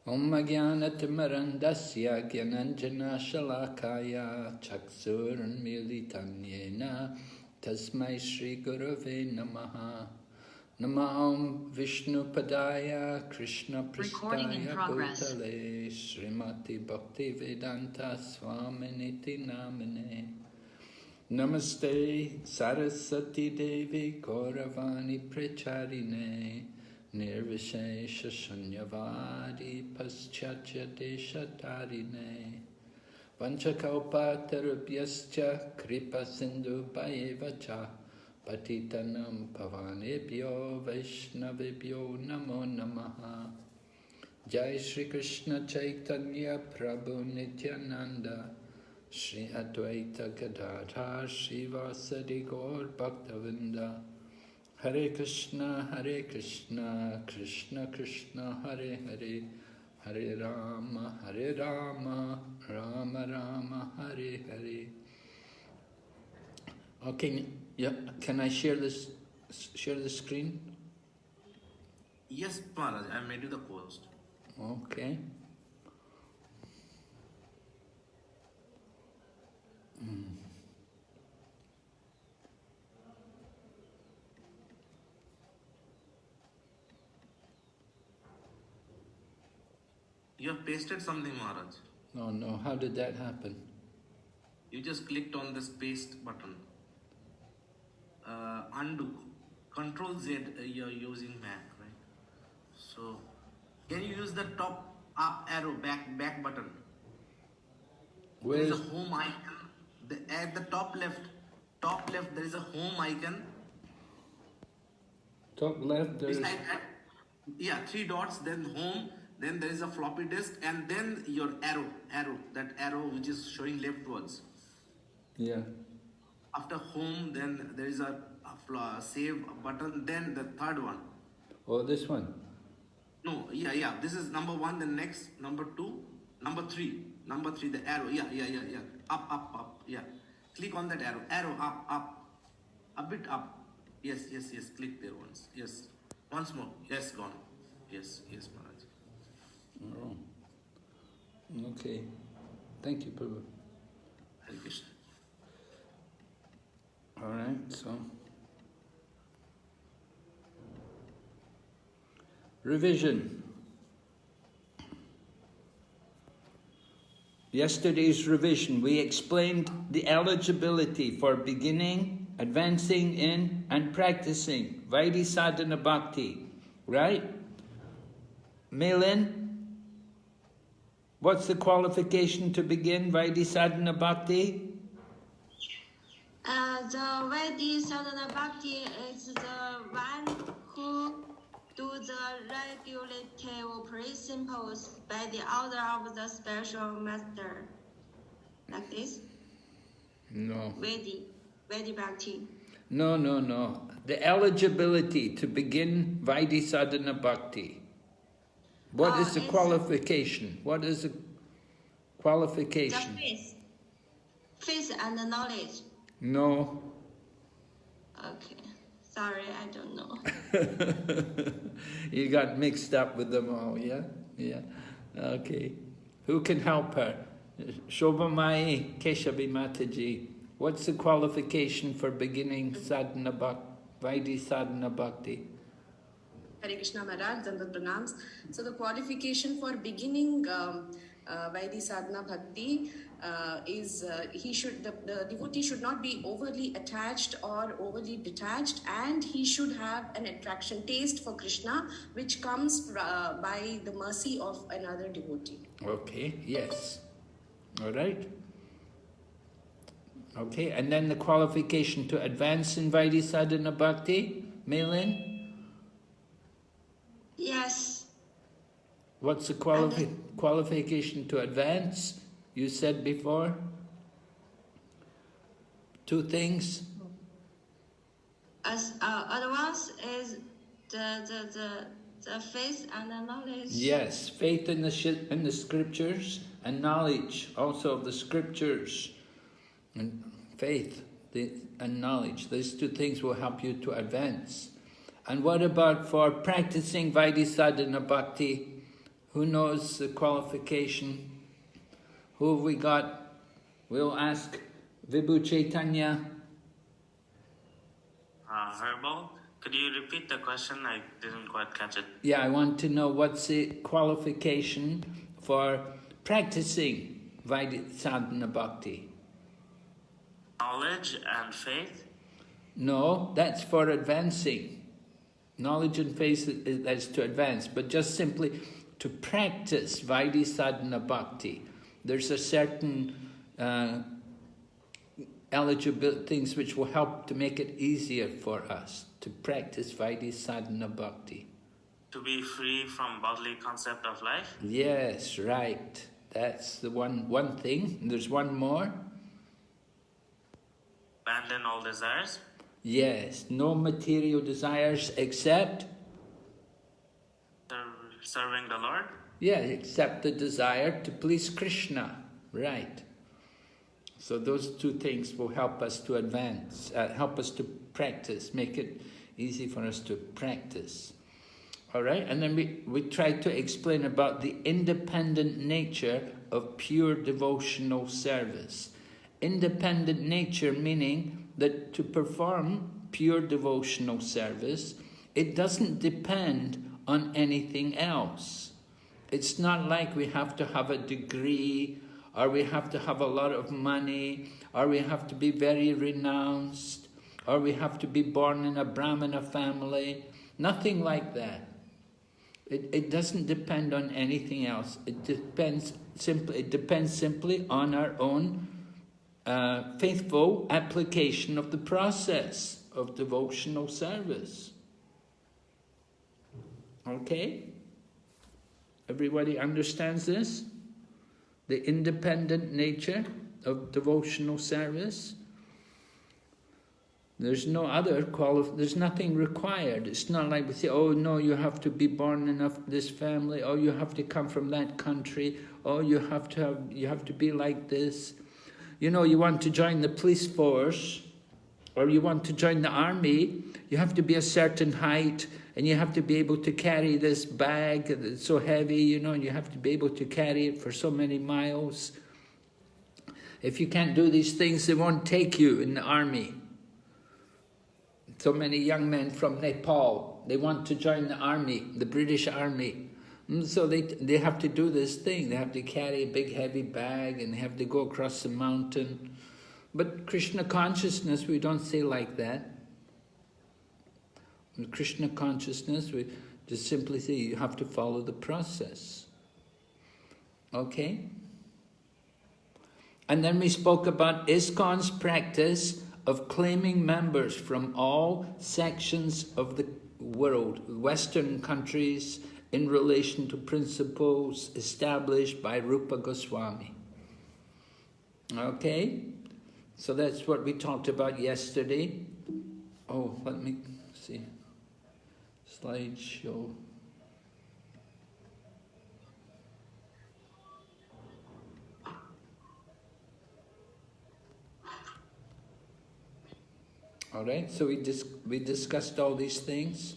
Om Jnanatimarandasya Gyananjana Shalakaya Chaksurmilitanyena Tasmai Shri Gurave Namaha. Namaham Vishnu Padaya Krishna Pristaya Bhutale Srimati Bhakti Vedanta Swaminiti Namane. Namaste Saraswati Devi Gauravani Pracharine Nirvishesha Shunyavadi Paschatya Deshatarine Vanchakaupa Tarubhyascha Kripa Sindhu Bhayevacha Patitanam Pavanebhyo Vaishnavebhyo Namo Namaha. Jai Shri Krishna Chaitanya Prabhu Nityananda Shri Advaita Gadadhar Shri Vasadi Gaur Bhaktavinda. Hare Krishna, Krishna Krishna, Hare Hare, Hare Rama, Rama Rama, Hare Hare. Okay, yeah. Can I share the screen? Yes, Maharaj, I made you the post. Okay. You have pasted something, Maharaj. No. How did that happen? You just clicked on this paste button. Undo. Control Z, you're using Mac, right? So, can you use the top up arrow, back button? There is a home icon. At the top left, there is a home icon. Top left, there is... Yeah, 3 dots, then home, then there is a floppy disk, and then your arrow, that arrow which is showing leftwards. Yeah. After home, then there is a save button, then the third one. Oh, this one? No, yeah. This is number 1, then next, number 2, number 3, the arrow, yeah. Up, yeah. Click on that arrow, up, a bit up. Yes, click there once. Yes, once more. Yes, gone. Yes, Maharaj. Oh. Okay. Thank you, Prabhu. Hare Krishna. All right, so revision. Yesterday's revision, we explained the eligibility for beginning, advancing in, and practicing Vaidhi Sadhana Bhakti, right? Melin, what's the qualification to begin Vaidhi Sadhana Bhakti? The Vaidhi Sadhana Bhakti is the one who do the regulative principles by the order of the special master. Like this? No. Vaidhi Bhakti. No. The eligibility to begin Vaidhi Sadhana Bhakti. What is the qualification? What is the qualification? The faith and the knowledge. No. Okay. Sorry, I don't know. You got mixed up with them all, yeah? Yeah. Okay. Who can help her? Shobhamai Keshavi Mataji. What's the qualification for beginning sadhana Vaidhi Sadhana Bhakti? Hare Krishna Maharaj, Dandat Pranams. So the qualification for beginning Vaidhi Sadhana Bhakti is the devotee should not be overly attached or overly detached, and he should have an attraction, taste for Krishna, which comes by the mercy of another devotee. Okay, yes. All right. Okay, and then the qualification to advance in Vaidhi Sadhana Bhakti, Melin? Yes. What's the qualification to advance? You said before? 2 things? Advance is the faith and the knowledge. Yes, faith in the scriptures and knowledge also of the scriptures. And faith and knowledge, these 2 things will help you to advance. And what about for practicing Vaidhi Sadhana Bhakti? Who knows the qualification? Who have we got? We'll ask Vibhu Chaitanya. Herbal, could you repeat the question? I didn't quite catch it. Yeah, I want to know what's the qualification for practicing Vaidhi Sadhana Bhakti. Knowledge and faith? No, that's for advancing. Knowledge and faith is to advance, but just simply to practice Vaidhi Sadhana Bhakti. There's a certain eligible things which will help to make it easier for us to practice Vaidhi Sadhana Bhakti. To be free from bodily concept of life? Yes, right. That's the one thing. There's one more. Abandon all desires? Yes, no material desires except... Serving the Lord? Yeah, except the desire to please Krishna. Right. So those two things will help us to advance, help us to practice, make it easy for us to practice. All right, and then we try to explain about the independent nature of pure devotional service. Independent nature meaning that to perform pure devotional service, it doesn't depend on anything else. It's not like we have to have a degree, or we have to have a lot of money, or we have to be very renounced, or we have to be born in a Brahmana family. Nothing like that. It doesn't depend on anything else. It depends simply on our own faithful application of the process of devotional service. Okay? Everybody understands this? The independent nature of devotional service. There's no other there's nothing required. It's not like we say, oh no, you have to be born in this family, or you have to come from that country, or you have to be like this. You know, you want to join the police force, or you want to join the army, you have to be a certain height, and you have to be able to carry this bag that's so heavy, you know, and you have to be able to carry it for so many miles. If you can't do these things, they won't take you in the army. So many young men from Nepal, they want to join the army, the British army. So they have to do this thing. They have to carry a big heavy bag, and they have to go across the mountain. But Krishna consciousness, we don't say like that. In Krishna consciousness, we just simply say you have to follow the process. Okay? And then we spoke about ISKCON's practice of claiming members from all sections of the world, Western countries, in relation to principles established by Rupa Goswami. Okay? So that's what we talked about yesterday. Oh, let me see. Slideshow. All right, so we discussed all these things.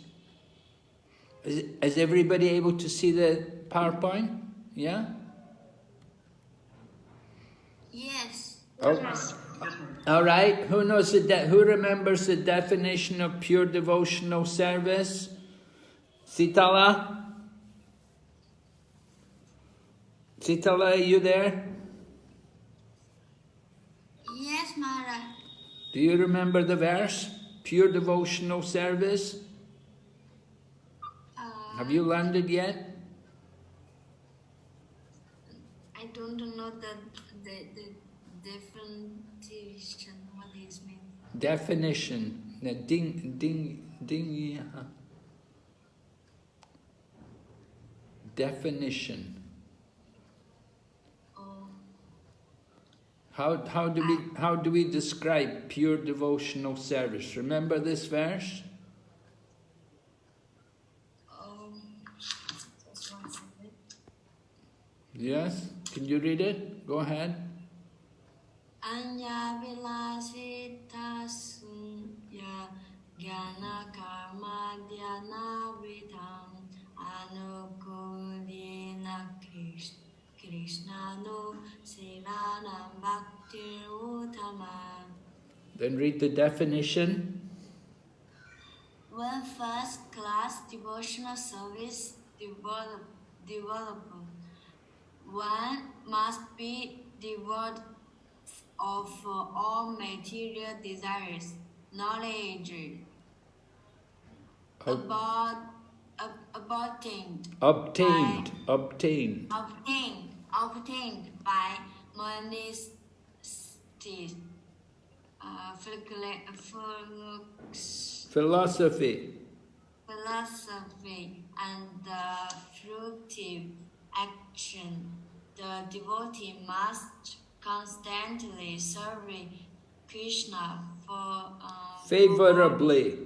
Is everybody able to see the PowerPoint? Yeah? Yes. Oh. All right, who knows who remembers the definition of pure devotional service? Sitala? Sitala, are you there? Yes, Maharaj. Do you remember the verse? Pure devotional service? Have you learned it yet? I don't know the definition. What is mean? Definition. Definition. Oh. How do we describe pure devotional service? Remember this verse? Just one second. Yes? Can you read it? Go ahead. Anya vilasita sunya gyana karma dhyana vidham anukulina Krishnanu Siranam Bhakti Uttama. Then read the definition. When first-class devotional service develop, one must be devoid of all material desires, knowledge, obtained by monastics, philosophy, and fruitive action. The devotee must constantly serve Krishna favorably,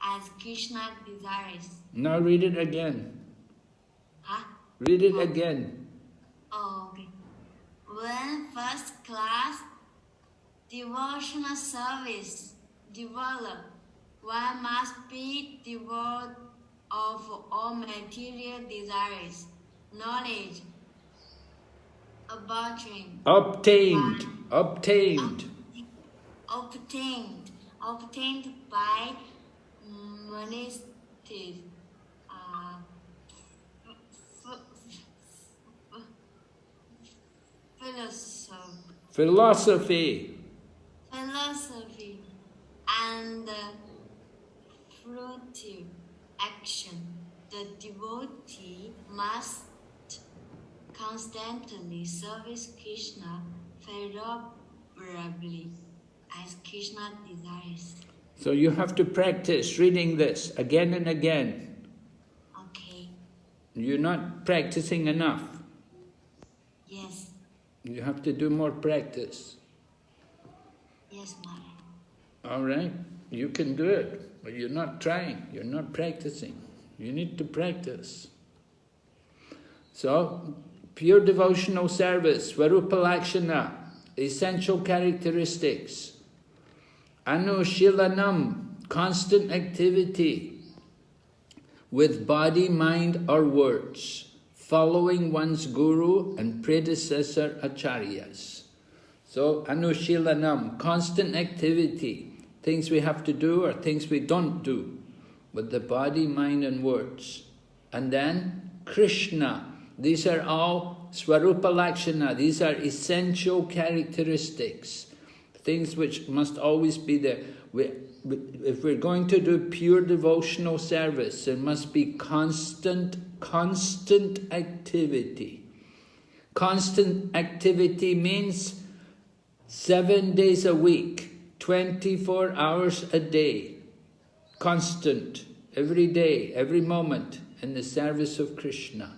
as Krishna desires. Now read it again. Huh? Read it again. Oh, okay. When first-class devotional service develop, one must be devoid of all material desires, knowledge, obtained by monastics, philosophy, and fruitive action. The devotee must constantly service Krishna favorably as Krishna desires. So you have to practice reading this again and again. Okay. You're not practicing enough. Yes. You have to do more practice. Yes, Mother. All right? You can do it, but you're not trying. You're not practicing. You need to practice. So, pure devotional service, Svarupa Lakshana, essential characteristics. Anushilanam, constant activity with body, mind or words, following one's guru and predecessor acharyas. So, Anushilanam, constant activity, things we have to do or things we don't do with the body, mind and words. And then Krishna, these are all Svarupa Lakshana, these are essential characteristics, things which must always be there. If we're going to do pure devotional service, there must be constant activity. Constant activity means 7 days a week, 24 hours a day, constant, every day, every moment in the service of Krishna.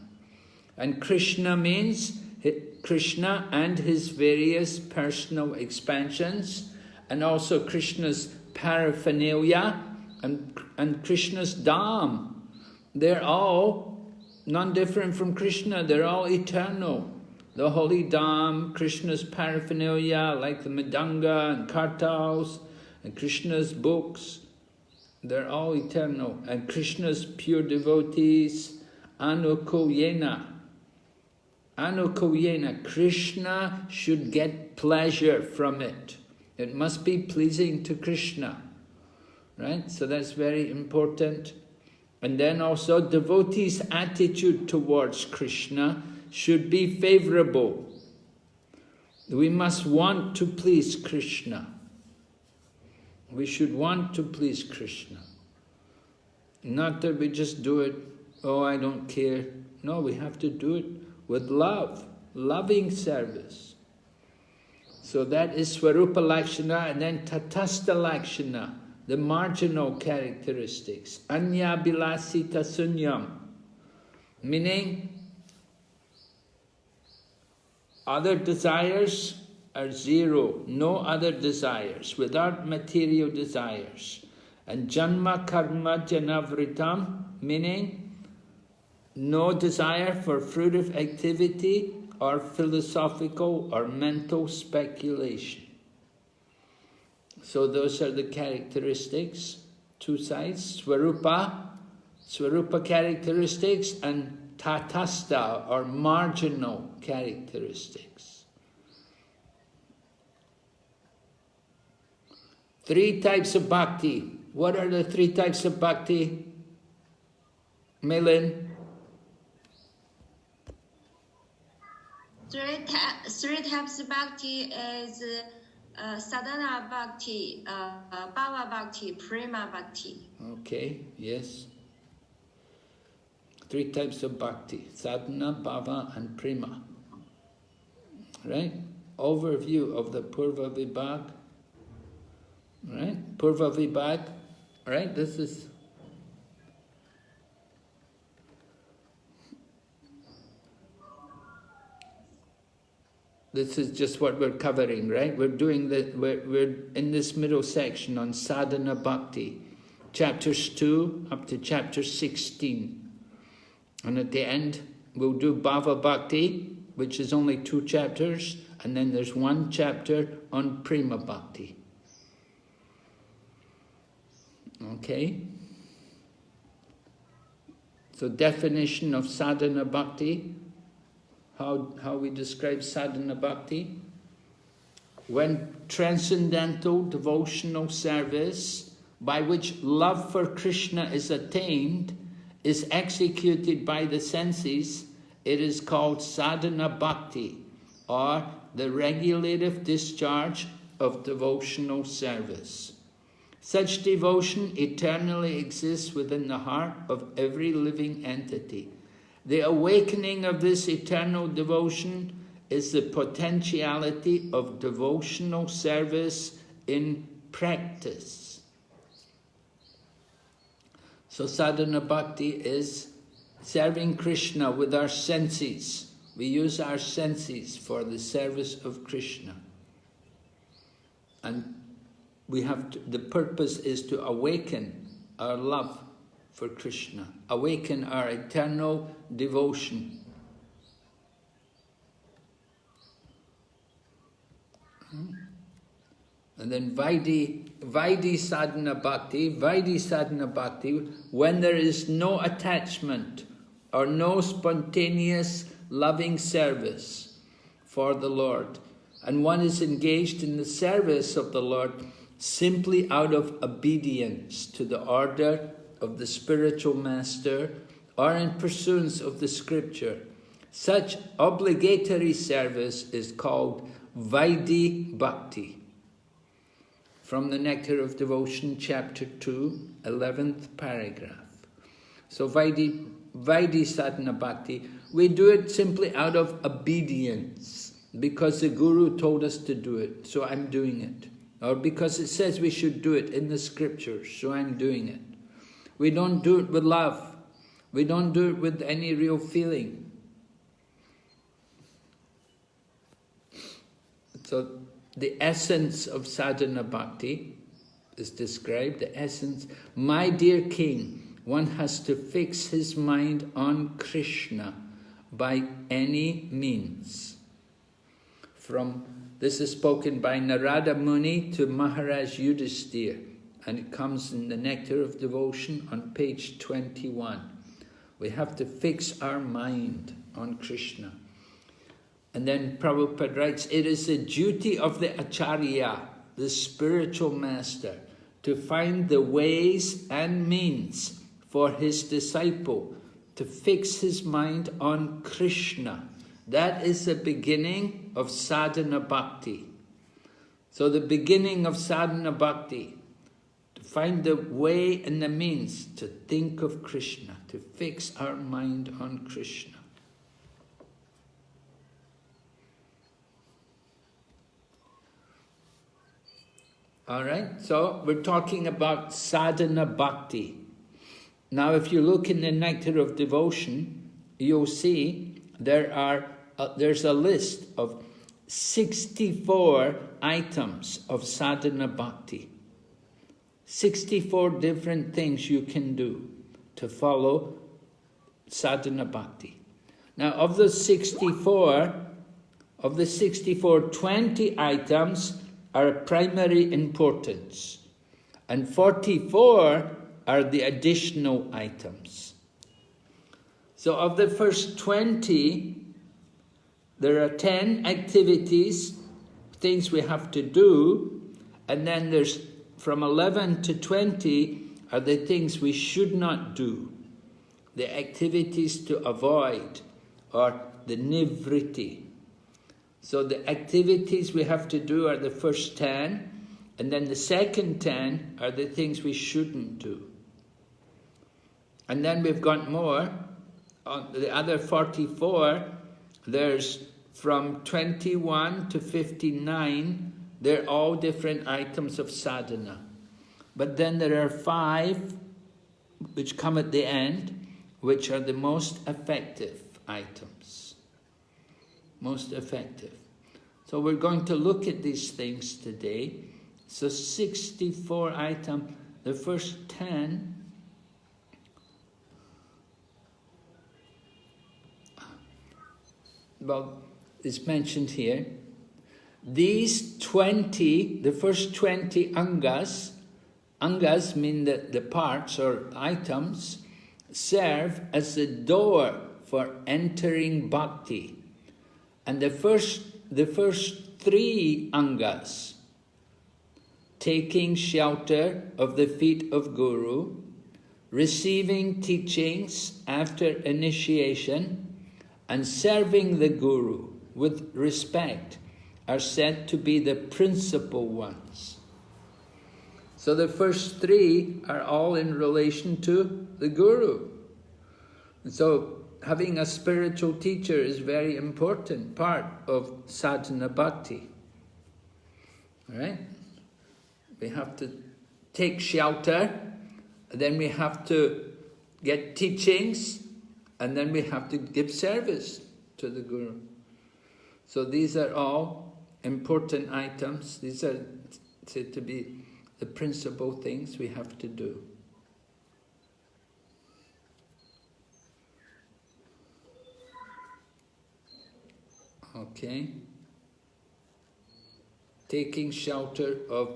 And Krishna means Krishna and his various personal expansions, and also Krishna's paraphernalia and Krishna's dham. They're all non-different from Krishna, they're all eternal. The holy dham, Krishna's paraphernalia like the Mridanga and Kartals, and Krishna's books, they're all eternal. And Krishna's pure devotees, Anukulyena. Anukulyena, Krishna should get pleasure from it. It must be pleasing to Krishna. Right? So that's very important. And then also devotees' attitude towards Krishna should be favorable. We must want to please Krishna. We should want to please Krishna. Not that we just do it, oh, I don't care. No, we have to do it with love, loving service. So that is Svarupa Lakshana, and then Tatastha Lakshana, the marginal characteristics. Anya Bilasita Sunyam, meaning other desires are zero, no other desires, without material desires. And Janma Karma Janavritam, meaning no desire for fruitive activity or philosophical or mental speculation. So those are the characteristics. two sides, Swarupa characteristics, and Tatastha, or marginal characteristics. Three types of bhakti. What are the three types of bhakti? Milin? Three types of bhakti is sadhana bhakti, bhava bhakti, prema bhakti. Okay, yes. Three types of bhakti, sadhana, bhava and prema. Right? Overview of the Purva Vibhag. Right? Purva Vibhag. Right? This is... This is just what we're covering, right? We're doing we're in this middle section on sadhana bhakti, chapters 2 up to chapter 16. And at the end, we'll do bhava bhakti, which is only 2 chapters, and then there's 1 chapter on prema bhakti. Okay? So definition of sadhana bhakti. How we describe sadhana bhakti? When transcendental devotional service by which love for Krishna is attained is executed by the senses, it is called sadhana bhakti, or the regulative discharge of devotional service. Such devotion eternally exists within the heart of every living entity. The awakening of this eternal devotion is the potentiality of devotional service in practice. So sadhana bhakti is serving Krishna with our senses. We use our senses for the service of Krishna. And the purpose is to awaken our love for Krishna, awaken our eternal devotion. And then Vaidhi sadhana bhakti, when there is no attachment or no spontaneous loving service for the Lord, and one is engaged in the service of the Lord simply out of obedience to the order of the spiritual master or in pursuance of the scripture. Such obligatory service is called Vaidhi Bhakti. From the Nectar of Devotion, chapter 2, 11th paragraph. So Vaidhi Sadhana Bhakti, we do it simply out of obedience, because the Guru told us to do it, so I'm doing it. Or because it says we should do it in the scriptures, so I'm doing it. We don't do it with love. We don't do it with any real feeling. So the essence of sadhana bhakti is described, the essence. My dear king, one has to fix his mind on Krishna by any means. This is spoken by Narada Muni to Maharaj Yudhisthira, and it comes in the Nectar of Devotion on page 21. We have to fix our mind on Krishna. And then Prabhupada writes, it is the duty of the Acharya, the spiritual master, to find the ways and means for his disciple to fix his mind on Krishna. That is the beginning of sadhana bhakti. So the beginning of sadhana bhakti, to find the way and the means to think of Krishna, to fix our mind on Krishna. All right, so we're talking about sadhana bhakti. Now, if you look in the Nectar of Devotion, you'll see there's a list of 64 items of sadhana bhakti. 64 different things you can do to follow sadhana bhakti. Now, of the 64, 20 items are of primary importance. And 44 are the additional items. So of the first 20, there are 10 activities, things we have to do, and then there's from 11 to 20 are the things we should not do, the activities to avoid, or the nivritti. So the activities we have to do are the first 10, and then the second 10 are the things we shouldn't do. And then we've got more. On the other 44, there's from 21 to 59, they're all different items of sadhana. But then there are 5 which come at the end, which are the most effective items. Most effective. So we're going to look at these things today. So 64 items, the first 10. Well, it's mentioned here. These 20, the first 20 angas mean that the parts or items, serve as the door for entering bhakti. And the first 3 angas, taking shelter of the feet of Guru, receiving teachings after initiation, and serving the Guru with respect, are said to be the principal ones. So the first 3 are all in relation to the Guru. So having a spiritual teacher is a very important part of sadhana bhakti. All right? We have to take shelter, then we have to get teachings, and then we have to give service to the Guru. So these are all important items. These are said to be the principal things we have to do. Okay. Taking shelter of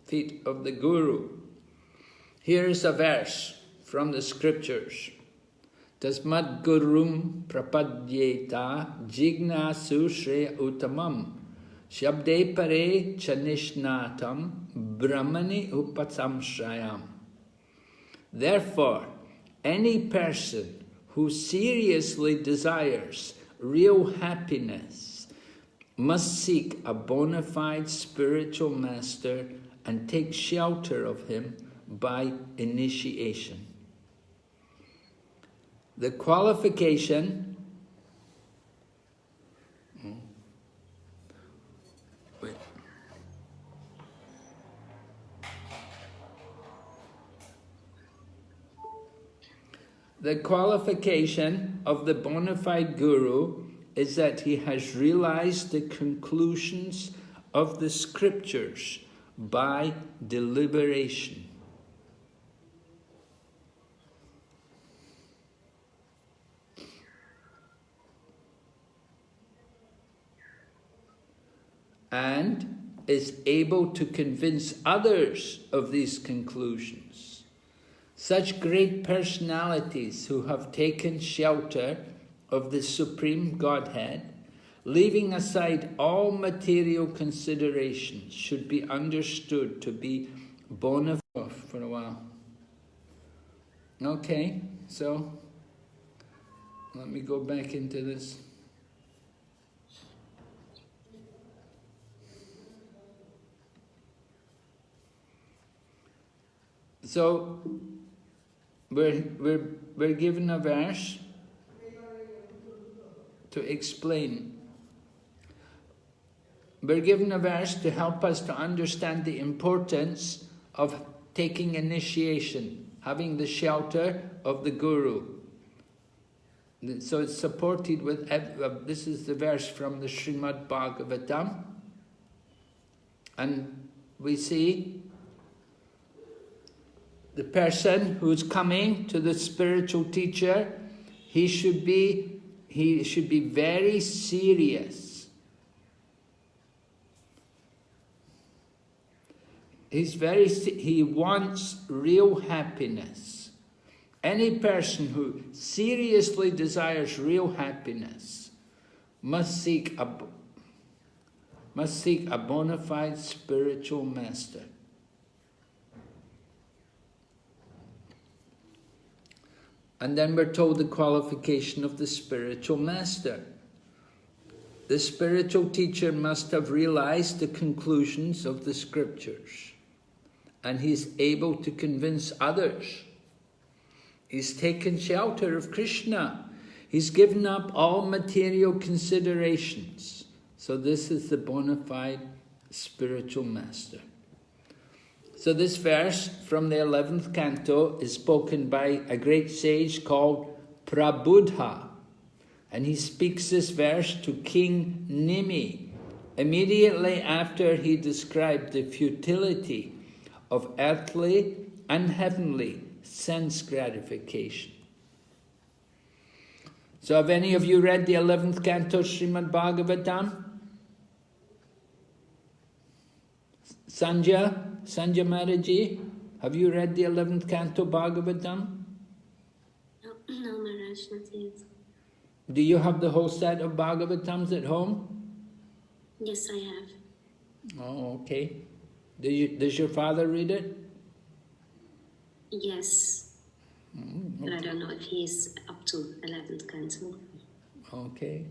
feet of the Guru. Here is a verse from the scriptures. Tasmad gurum prapadyeta jignasu shreya uttamam shabde pare chanishnatam brahmani upasamshrayam. Therefore, any person who seriously desires real happiness must seek a bona fide spiritual master and take shelter of him by initiation. The qualification The qualification of the bona fide Guru is that he has realized the conclusions of the scriptures by deliberation. And is able to convince others of these conclusions. Such great personalities who have taken shelter of the Supreme Godhead, leaving aside all material considerations, should be understood to be bona fide for a while. Okay, so let me go back into this. So we're given a verse to explain. We're given a verse to help us to understand the importance of taking initiation, having the shelter of the Guru. So it's supported with, this is the verse from the Srimad Bhagavatam. And we see the person who's coming to the spiritual teacher, he should be very serious. he wants real happiness. Any person who seriously desires real happiness must seek a bona fide spiritual master. And then we're told the qualification of the spiritual master. The spiritual teacher must have realized the conclusions of the scriptures, and he's able to convince others. He's taken shelter of Krishna. He's given up all material considerations. So this is the bona fide spiritual master. So this verse from the 11th canto is spoken by a great sage called Prabuddha. And he speaks this verse to King Nimi immediately after he described the futility of earthly and heavenly sense gratification. So have any of you read the 11th canto Srimad Bhagavatam? Sanja Maharaji, have you read the 11th canto Bhagavatam? No, Maharaj, not yet. Do you have the whole set of Bhagavatams at home? Yes, I have. Oh, okay. Does your father read it? Yes. Okay. But I don't know if he is up to 11th canto. Okay.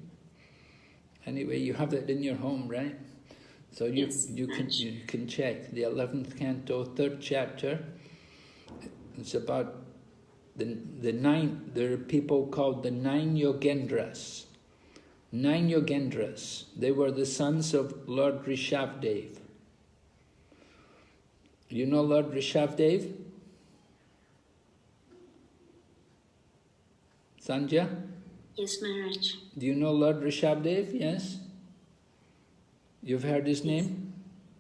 Anyway, you have it in your home, right? So you can check the 11th canto, 3rd chapter. It's about the 9. There are people called the 9 Yogendras. 9 Yogendras. They were the sons of Lord Rishabdev. You know Lord Rishabdev? Sanja? Yes, Maharaj. Do you know Lord Rishabdev? Yes? You've heard his name?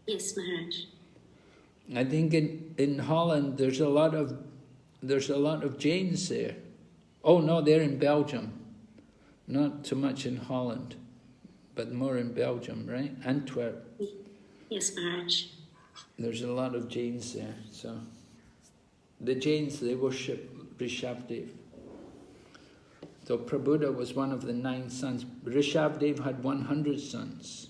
Yes, Maharaj. I think in Holland there's a lot of Jains there. Oh no, they're in Belgium. Not so much in Holland, but more in Belgium, right? Antwerp. Yes, Maharaj. There's a lot of Jains there. So the Jains, they worship Rishabdev. So Prabuddha was one of the 9 sons. Rishabdev had 100 sons.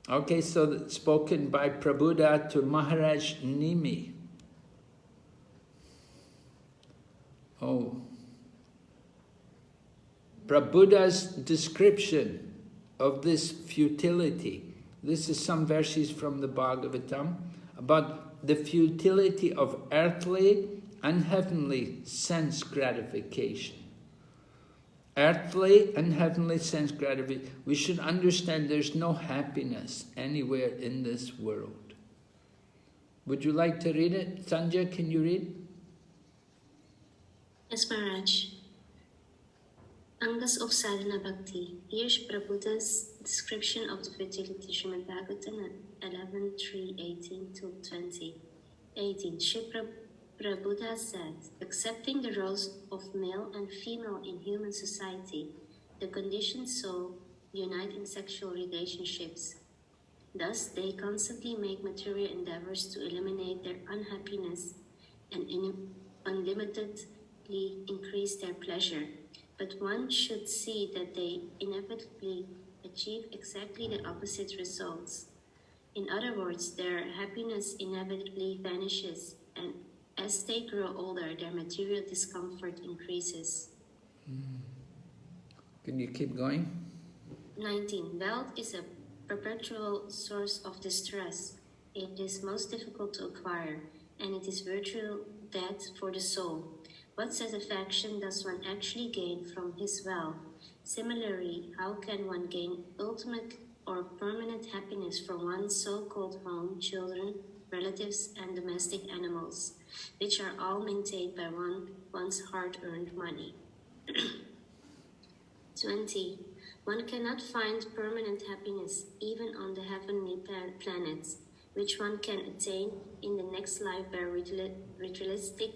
Okay, so it's spoken by Prabuddha to Maharaj Nimi. Oh. Prabuddha's description of this futility. This is some verses from the Bhagavatam about the futility of earthly and heavenly sense gratification. Earthly and heavenly sense gratification. We should understand there's no happiness anywhere in this world. Would you like to read it? Sanja, can you read? Yes, Maharaj. Angas of Sadhana Bhakti. Here's Prabhuda's description of the futility, Srimad Bhagavatam 11:3:18-20. 18. Shri Prabhuda said, accepting the roles of male and female in human society, the conditioned soul unite in sexual relationships. Thus, they constantly make material endeavors to eliminate their unhappiness and unlimitedly increase their pleasure. But one should see that they inevitably achieve exactly the opposite results. In other words, their happiness inevitably vanishes, and as they grow older, their material discomfort increases. Can you keep going? 19. Wealth is a perpetual source of distress. It is most difficult to acquire, and it is virtual death for the soul. What satisfaction does one actually gain from his wealth? Similarly, how can one gain ultimate or permanent happiness for one's so-called home, children, relatives, and domestic animals, which are all maintained by one's hard-earned money? 20. One cannot find permanent happiness even on the heavenly planets, which one can attain in the next life by ritualistic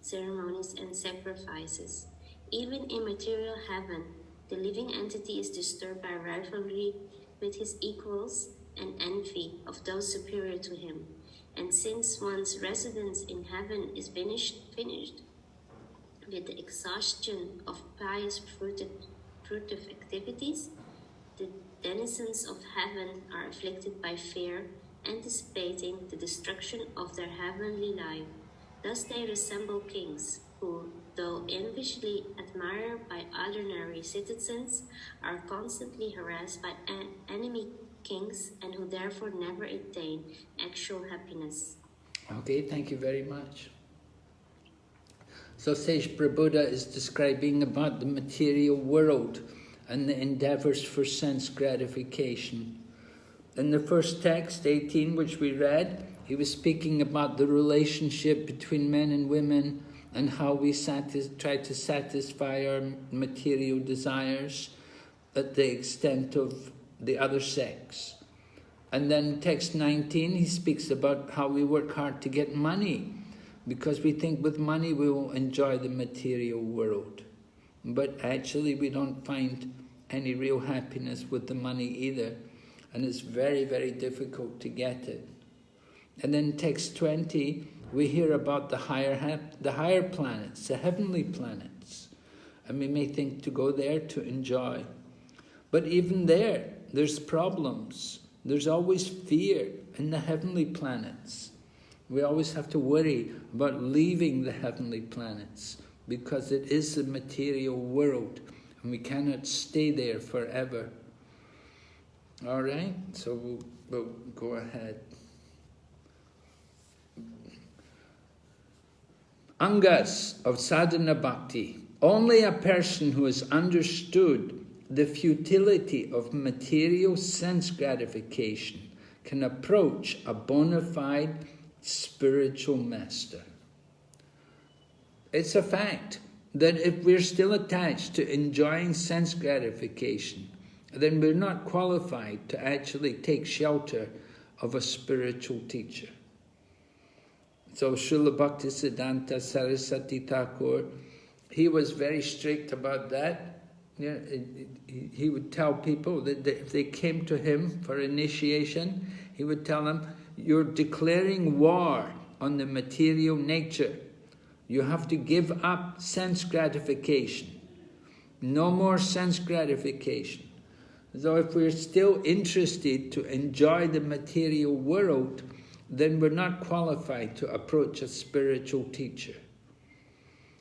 ceremonies and sacrifices. Even in material heaven, the living entity is disturbed by rivalry with his equals and envy of those superior to him. And since one's residence in heaven is finished with the exhaustion of pious fruitive activities, the denizens of heaven are afflicted by fear, anticipating the destruction of their heavenly life. Thus they resemble kings, who, though enviously admired by ordinary citizens, are constantly harassed by enemy kings, and who therefore never attain actual happiness. Okay, thank you very much. So Sage Prabhupada is describing about the material world and the endeavors for sense gratification. In the first text, 18, which we read, he was speaking about the relationship between men and women and how we try to satisfy our material desires at the extent of the other sex. And then text 19, he speaks about how we work hard to get money, because we think with money we will enjoy the material world. But actually we don't find any real happiness with the money either. And it's very, very difficult to get it. And then text 20, we hear about the higher planets, the heavenly planets. And we may think to go there to enjoy. But even there, there's problems. There's always fear in the heavenly planets. We always have to worry about leaving the heavenly planets, because it is the material world and we cannot stay there forever. All right, so we'll go ahead. Angas of sadhana bhakti. Only a person who has understood the futility of material sense gratification can approach a bona fide spiritual master. It's a fact that if we're still attached to enjoying sense gratification, then we're not qualified to actually take shelter of a spiritual teacher. So Srila Bhaktisiddhanta Saraswati Thakur, he was very strict about that. Yeah, he would tell people that if they came to him for initiation, he would tell them, you're declaring war on the material nature. You have to give up sense gratification. No more sense gratification. So if we're still interested to enjoy the material world, then we're not qualified to approach a spiritual teacher.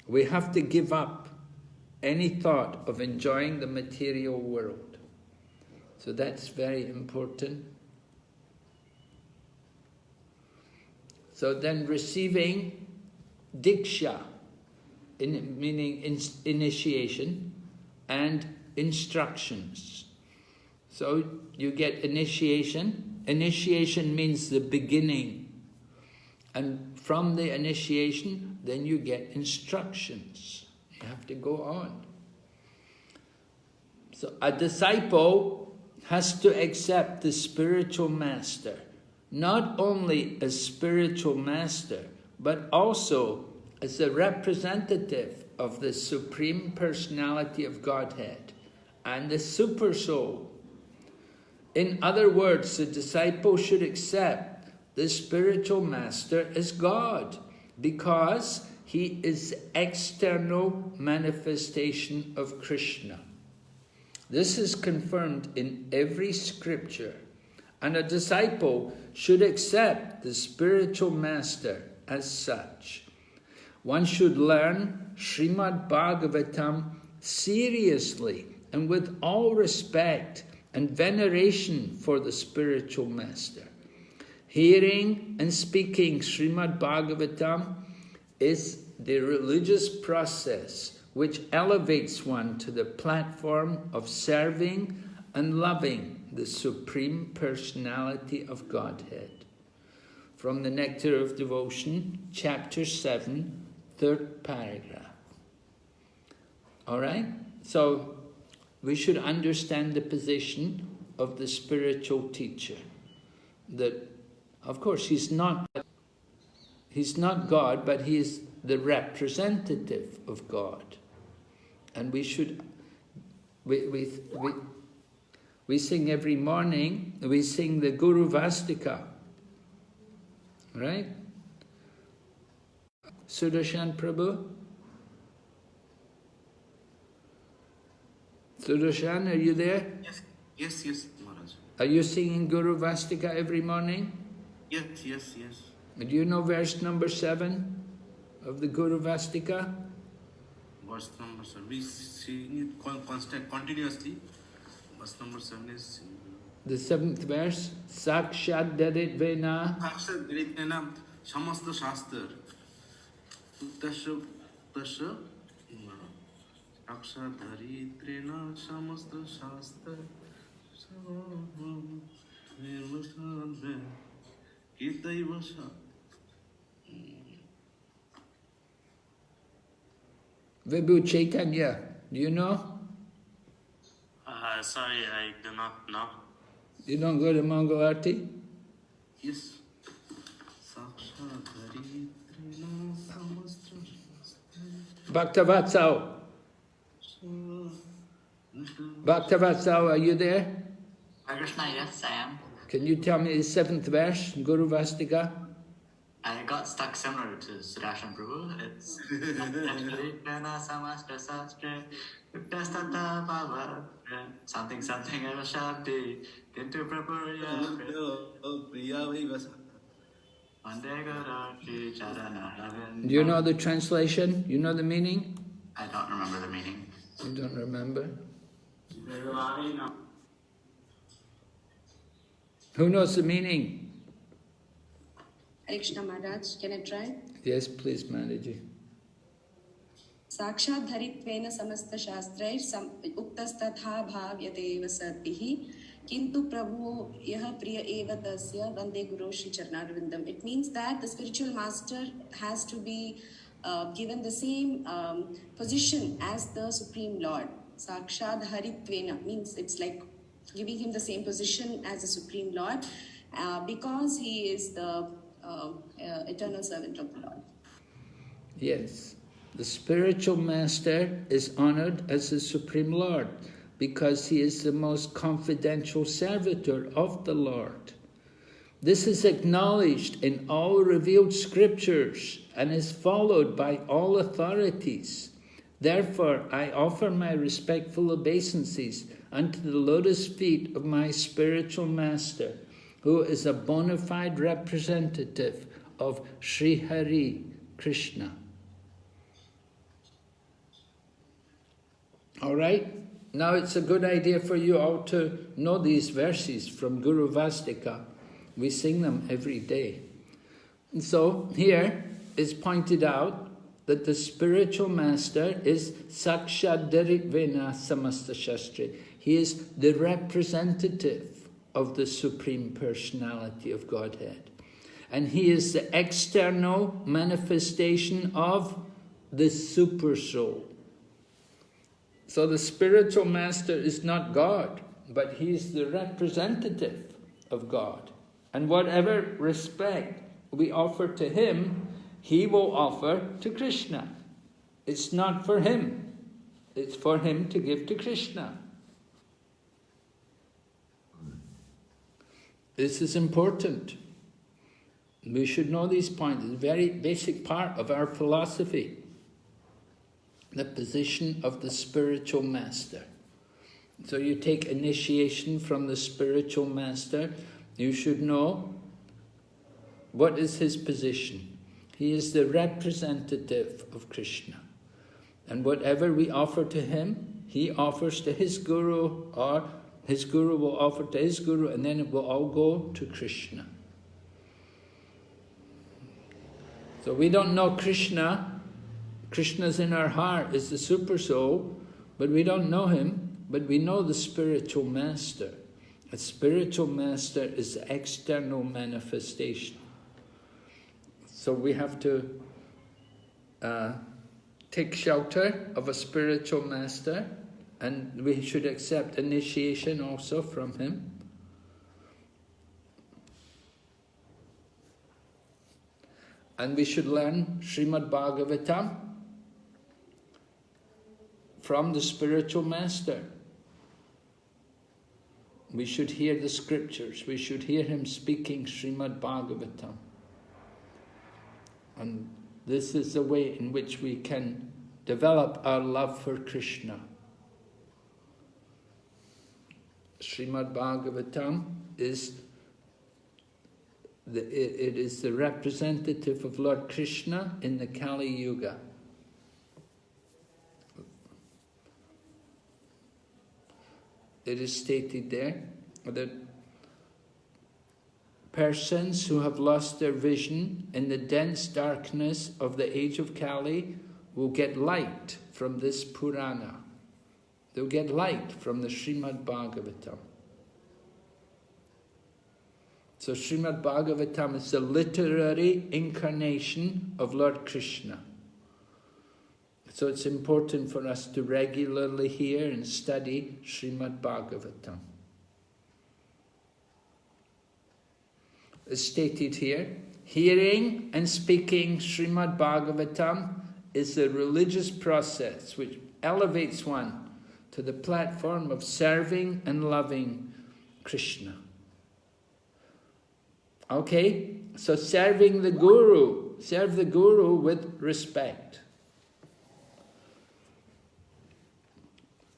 We have to give up any thought of enjoying the material world. So that's very important. So then receiving diksha, meaning initiation, and instructions. So you get initiation. Initiation means the beginning. And from the initiation, then you get instructions. You have to go on. So a disciple has to accept the spiritual master, not only as spiritual master, but also as a representative of the Supreme Personality of Godhead and the Super Soul. In other words, the disciple should accept the spiritual master as God, because he is the external manifestation of Krishna. This is confirmed in every scripture, and a disciple should accept the spiritual master as such. One should learn Srimad Bhagavatam seriously and with all respect and veneration for the spiritual master. Hearing and speaking Srimad Bhagavatam is the religious process which elevates one to the platform of serving and loving the Supreme Personality of Godhead. From the Nectar of Devotion, chapter 7, 3rd paragraph. All right? So we should understand the position of the spiritual teacher. That, of course, he's not God, but he is the representative of God. And we should, We sing every morning, we sing the Guru Vastika. Right? Sudarshan Prabhu? Sudarshan, are you there? Yes, Maharaj. Are you singing Guru Vastika every morning? Yes. Do you know verse number 7 of the Guru Vastika? Verse number 7. We sing it continuously. Verse number 7 is... The 7th verse. Sakshad Darit Vena. Sakshad Darit Vena Samasta Shastra. Tasha Sakshad Darit Vena Samasta Shastra. Vibhu Chaitanya, do you know? Sorry, I do not know. You don't go to Mongol Arti? Yes. Bhaktavatsal. Bhaktavatsal, are you there? Krishna, yes, I am. Can you tell me the 7th verse, Guru Vastika? I got stuck similar to Sudarshan Prabhu. It's something Shabdi into Do you know the translation? You know the meaning? I don't remember the meaning. You don't remember? Who knows the meaning? Hare Krishna Maharaj, can I try? Yes, please, Manaji. Sakshat dharitvena samasta shastrair uktastatha bhavyate eva satvihi kintu prabhu yah priya eva tasya vande guru shri charnarvindam. It means that the spiritual master has to be given the same position as the Supreme Lord. Sakshat dharitvena means it's like giving him the same position as the Supreme Lord because he is the eternal servant of the Lord. Yes. The spiritual master is honored as the Supreme Lord because he is the most confidential servitor of the Lord. This is acknowledged in all revealed scriptures and is followed by all authorities. Therefore, I offer my respectful obeisances unto the lotus feet of my spiritual master, who is a bona fide representative of Sri Hari Krishna. All right? Now it's a good idea for you all to know these verses from Guru Vastika. We sing them every day. And so here is pointed out that the spiritual master is Sakshat Daritvena Samasta Shastri. He is the representative of the Supreme Personality of Godhead. And he is the external manifestation of the Super Soul. So the spiritual master is not God, but he is the representative of God. And whatever respect we offer to him, he will offer to Krishna. It's not for him. It's for him to give to Krishna. This is important. We should know these points. It's a very basic part of our philosophy. The position of the spiritual master. So you take initiation from the spiritual master, you should know what is his position. He is the representative of Krishna. And whatever we offer to him, he offers to his guru, or his guru will offer to his guru, and then it will all go to Krishna. So we don't know Krishna. Krishna's in our heart, is the super soul, but we don't know him, but we know the spiritual master. A spiritual master is the external manifestation. So we have to take shelter of a spiritual master, and we should accept initiation also from him. And we should learn Srimad Bhagavatam from the spiritual master. We should hear the scriptures. We should hear him speaking Srimad Bhagavatam. And this is the way in which we can develop our love for Krishna. Srimad Bhagavatam is the representative of Lord Krishna in the Kali Yuga. It is stated there that persons who have lost their vision in the dense darkness of the age of Kali will get light from this Purana. They'll get light from the Srimad Bhagavatam. So Srimad Bhagavatam is the literary incarnation of Lord Krishna. So it's important for us to regularly hear and study Srimad Bhagavatam. As stated here, hearing and speaking Srimad Bhagavatam is a religious process which elevates one to the platform of serving and loving Krishna. Okay, so serving the Guru, serve the Guru with respect.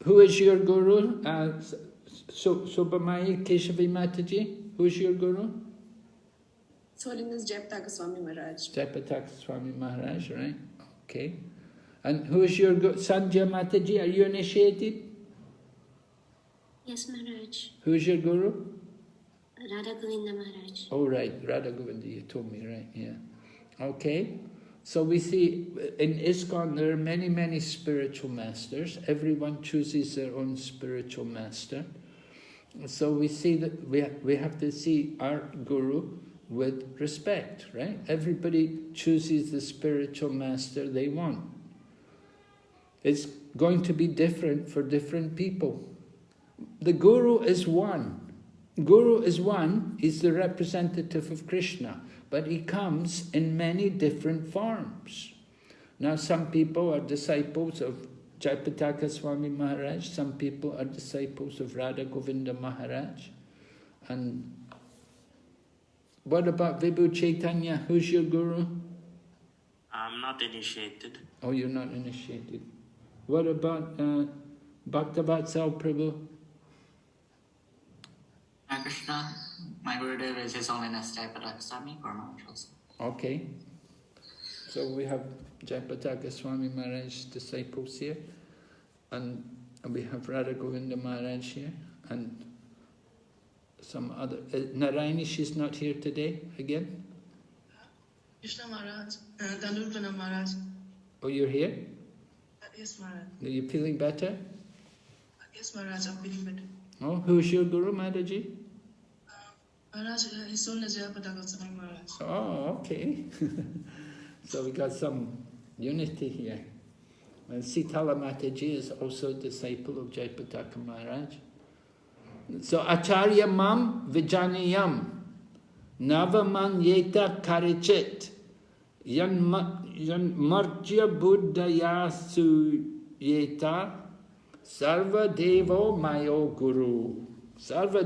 Who is your Guru? Sobhamaya Keshavi Mataji, who is your Guru? His Holiness Jayapataka Swami Maharaj. Jayapataka Swami Maharaj, right? Okay. And who is your Guru? Sandhya Mataji, are you initiated? Yes, Maharaj. Who is your Guru? Radha Govinda Maharaj. Oh, right, Radha Govinda, you told me, right, yeah. Okay, so we see in ISKCON there are many, many spiritual masters. Everyone chooses their own spiritual master. So we see that we have to see our Guru with respect, right? Everybody chooses the spiritual master they want. It's going to be different for different people. The Guru is one. Guru is one, he's the representative of Krishna, but he comes in many different forms. Now some people are disciples of Jayapataka Swami Maharaj, some people are disciples of Radha Govinda Maharaj. And what about Vibhu Chaitanya? Who's your Guru? I'm not initiated. Oh, you're not initiated. What about Bhaktavatsal Prabhu? Krishna, my Gurudev is His Holiness Jayapataka Swami Maharaj also. Okay. So we have Jayapataka Swami Maharaj's disciples here, and we have Radha Govinda Maharaj here, and some other... Narayani, she's not here today again? Krishna Maharaj, Dandurvana Maharaj. Oh, you're here? Yes, Maharaj. Are you feeling better? Yes, Maharaj, I'm feeling better. Oh, who's your Guru, Mataji? Maharaj, His Holiness Jayapataka Swami Maharaj. Oh, okay. So we got some unity here. And Sitala Mataji is also a disciple of Jayapataka Maharaj. So Acharya Mam Vijaniyam Navaman Yeta Karichit Yan Marjya Buddhayasu Yeta Sarva Devo Mayo Guru. Sarva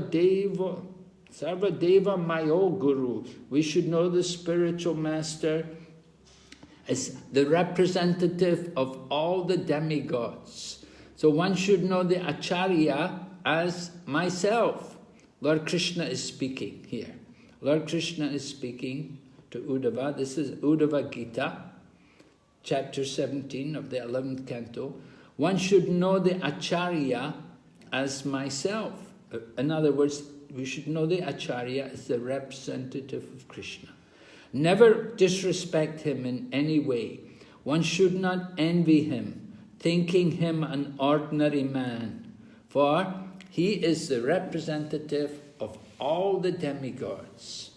Deva Mayo Guru. We should know the spiritual master as the representative of all the demigods. So one should know the Acharya as myself. Lord Krishna is speaking here. Lord Krishna is speaking to Uddhava. This is Uddhava Gita, chapter 17 of the 11th canto. One should know the Acharya as myself. In other words, we should know the Acharya as the representative of Krishna. Never disrespect him in any way. One should not envy him, thinking him an ordinary man, for he is the representative of all the demigods.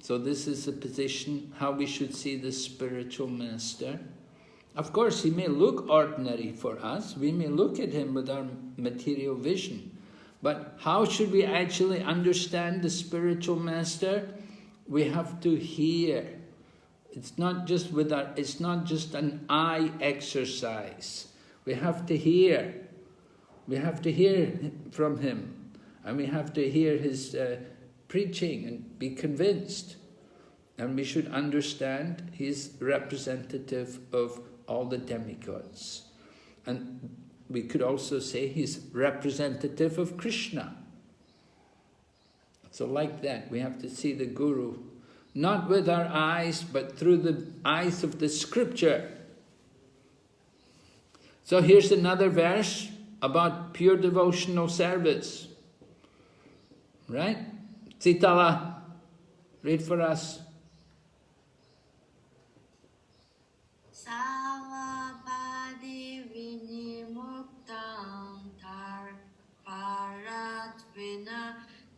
So this is the position, how we should see the spiritual master. Of course, he may look ordinary for us. We may look at him with our material vision. But how should we actually understand the spiritual master? We have to hear. It's not just it's not just an eye exercise. We have to hear. We have to hear from him. And we have to hear his preaching and be convinced. And we should understand he's representative of all the demigods. And we could also say he's representative of Krishna. So like that, we have to see the Guru, not with our eyes, but through the eyes of the scripture. So here's another verse about pure devotional service. Right? Sitala, read for us. Savapadi vinimuktam tar paratvina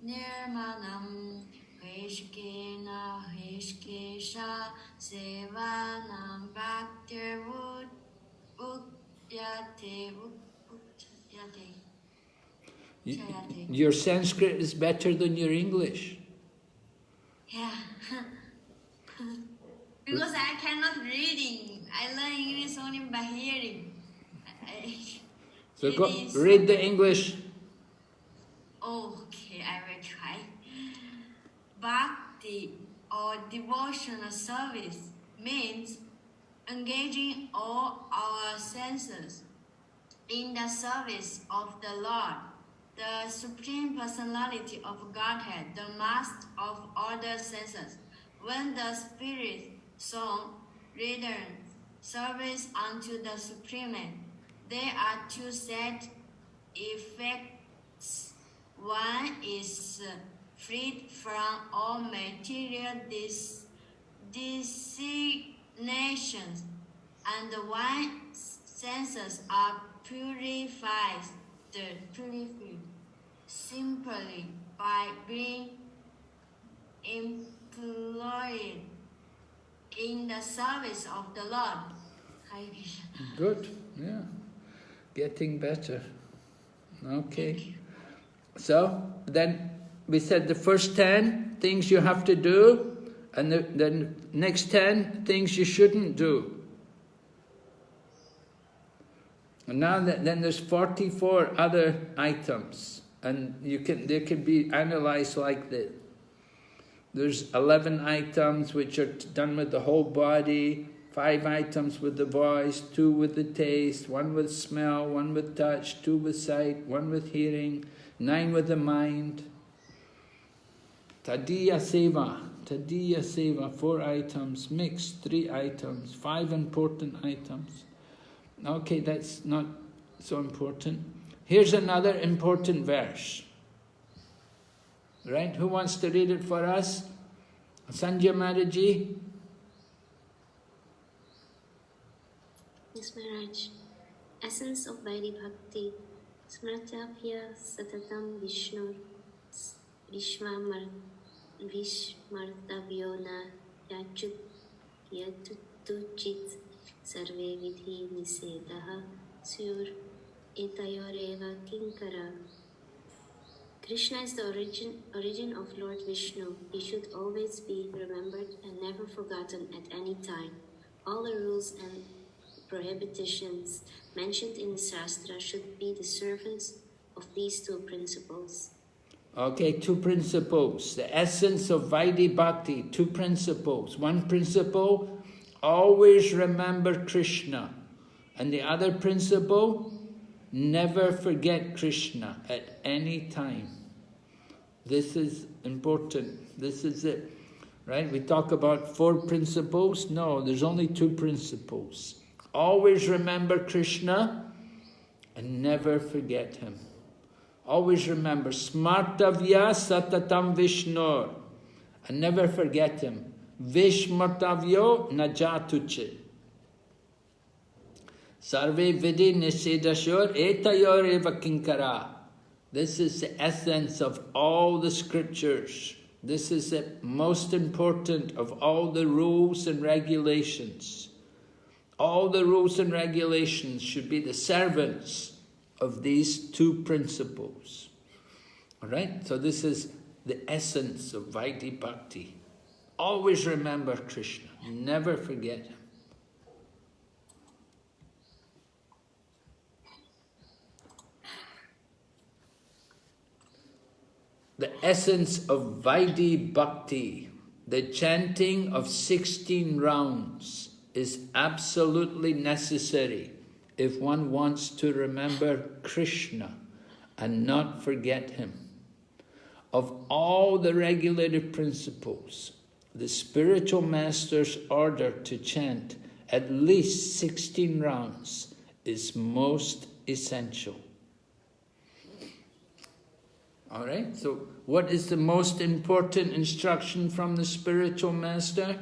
nirmanam hishkena hishkesha sevanam bhaktir udyate. Your Sanskrit is better than your English. Yeah. Because I cannot reading. I learn English only by hearing. So go read the English. Okay, I will try. Bhakti or devotional service means engaging all our senses in the service of the Lord, the Supreme Personality of Godhead, the master of all the senses. When the Spirit, song, rhythm, service unto the Supreme, there are two set effects. One is freed from all material designations, and one senses are purified simply by being employed in the service of the Lord. Good, yeah. Getting better. Okay. So, then we said the first 10 things you have to do, and the next 10 things you shouldn't do. And now then there's 44 other items, and they can be analysed like this. There's 11 items which are done with the whole body, 5 items with the voice, 2 with the taste, 1 with smell, 1 with touch, 2 with sight, 1 with hearing, 9 with the mind. Tadiya seva, 4 items, mixed 3 items, 5 important items. Okay, that's not so important. Here's another important verse. Right? Who wants to read it for us? Sanjay Maharaji? Yes, Maharaj. Essence of Vaidhi Bhakti. Smratapya satatam Vishnu Vishmartavyo na yatutuchit sarve vidhi nisedaha sur etayoreva kinkara. Krishna is the origin of Lord Vishnu. He should always be remembered and never forgotten at any time. All the rules and prohibitions mentioned in the Sastri should be the servants of these 2 principles. Okay, 2 principles. The essence of Vaidhi Bhakti, 2 principles. 1 principle, always remember Krishna. And the other principle, never forget Krishna at any time. This is important. This is it. Right? We talk about 4 principles. No, there's only 2 principles. Always remember Krishna and never forget him. Always remember Smartavya Satatam Vishnur and never forget him. Vishmartavyo Najatuche. Sarve Vidi Nisedashur Etayor Eva Kinkara. This is the essence of all the scriptures. This is the most important of all the rules and regulations. All the rules and regulations should be the servants of these 2 principles. All right? So this is the essence of Vaidhi Bhakti. Always remember Krishna. Never forget him. the essence of Vaidhi Bhakti, the chanting of 16 rounds, is absolutely necessary if one wants to remember Krishna and not forget him. Of all the regulative principles, the spiritual master's order to chant at least 16 rounds is most essential. All right, so what is the most important instruction from the spiritual master?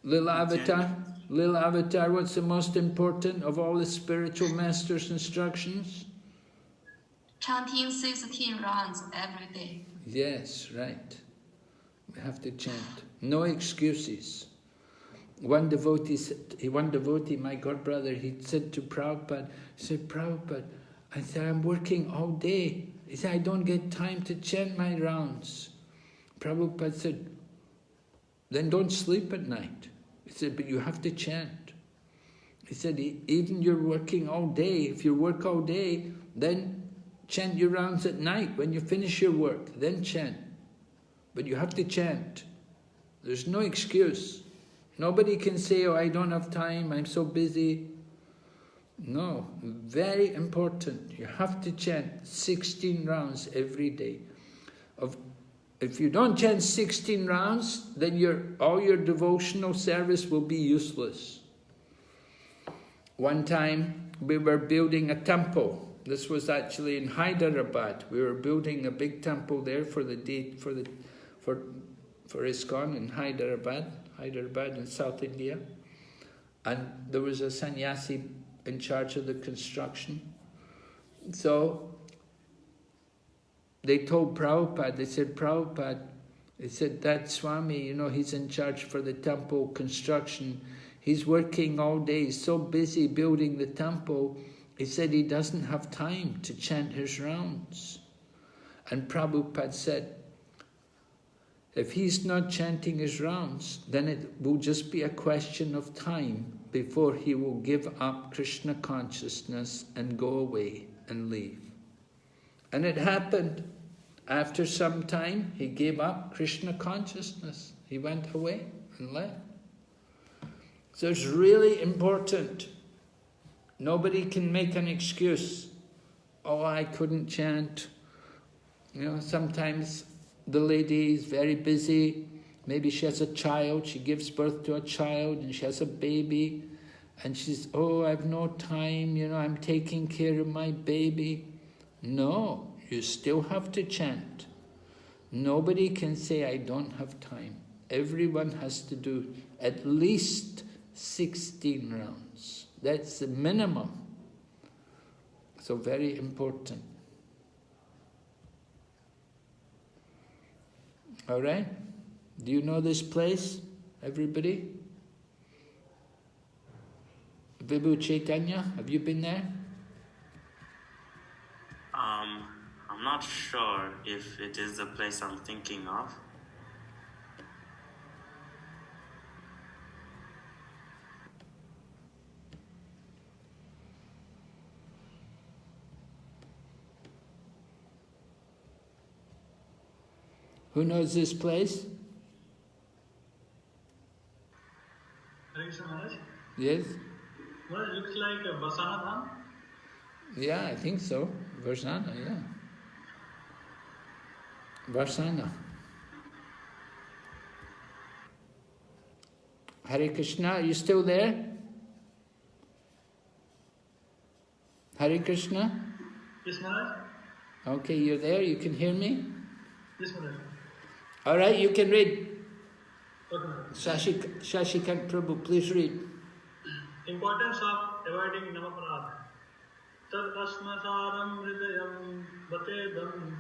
Lila Avatar, what's the most important of all the spiritual master's instructions? Chanting 16 rounds every day. Yes, right. We have to chant. No excuses. One devotee, my godbrother, he said to Prabhupada, he said, Prabhupada, I said, I'm working all day. He said, I don't get time to chant my rounds. Prabhupada said, then don't sleep at night. He said, but you have to chant. He said, even you're working all day, if you work all day, then chant your rounds at night. When you finish your work, then chant. But you have to chant. There's no excuse. Nobody can say, oh, I don't have time, I'm so busy. No, very important. You have to chant 16 rounds every day. If you don't chant 16 rounds, then all your devotional service will be useless. One time, we were building a temple. This was actually in Hyderabad. We were building a big temple there for ISKCON in Hyderabad in South India. And there was a sannyasi in charge of the construction. So they told Prabhupada, they said, Prabhupada, they said, that Swami, he's in charge for the temple construction. He's working all day, he's so busy building the temple. He said he doesn't have time to chant his rounds. And Prabhupada said, if he's not chanting his rounds, then it will just be a question of time before he will give up Krishna consciousness and go away and leave. And it happened. After some time, he gave up Krishna consciousness. He went away and left. So it's really important. Nobody can make an excuse. Oh, I couldn't chant. Sometimes the lady is very busy. Maybe she has a child. She gives birth to a child and she has a baby. And she's, oh, I have no time. I'm taking care of my baby. No, you still have to chant. Nobody can say, I don't have time. Everyone has to do at least 16 rounds. That's the minimum. So very important. All right? Do you know this place, everybody? Vibhu Chaitanya, have you been there? I'm not sure if it is the place I'm thinking of. Who knows this place? Hare Krishna Maharaj. Yes? Well, it looks like a Varsana Dham. Yeah, I think so. Varsana, yeah. Varsana. Hare Krishna, are you still there? Hare Krishna? Yes, Maharaj. Okay, you're there, you can hear me? Yes, Maharaj. All right, you can read. Okay, Maharaj. Shashikant Prabhu, please read. Importance of avoiding namaparad. Tad asmasaram hridayam batedam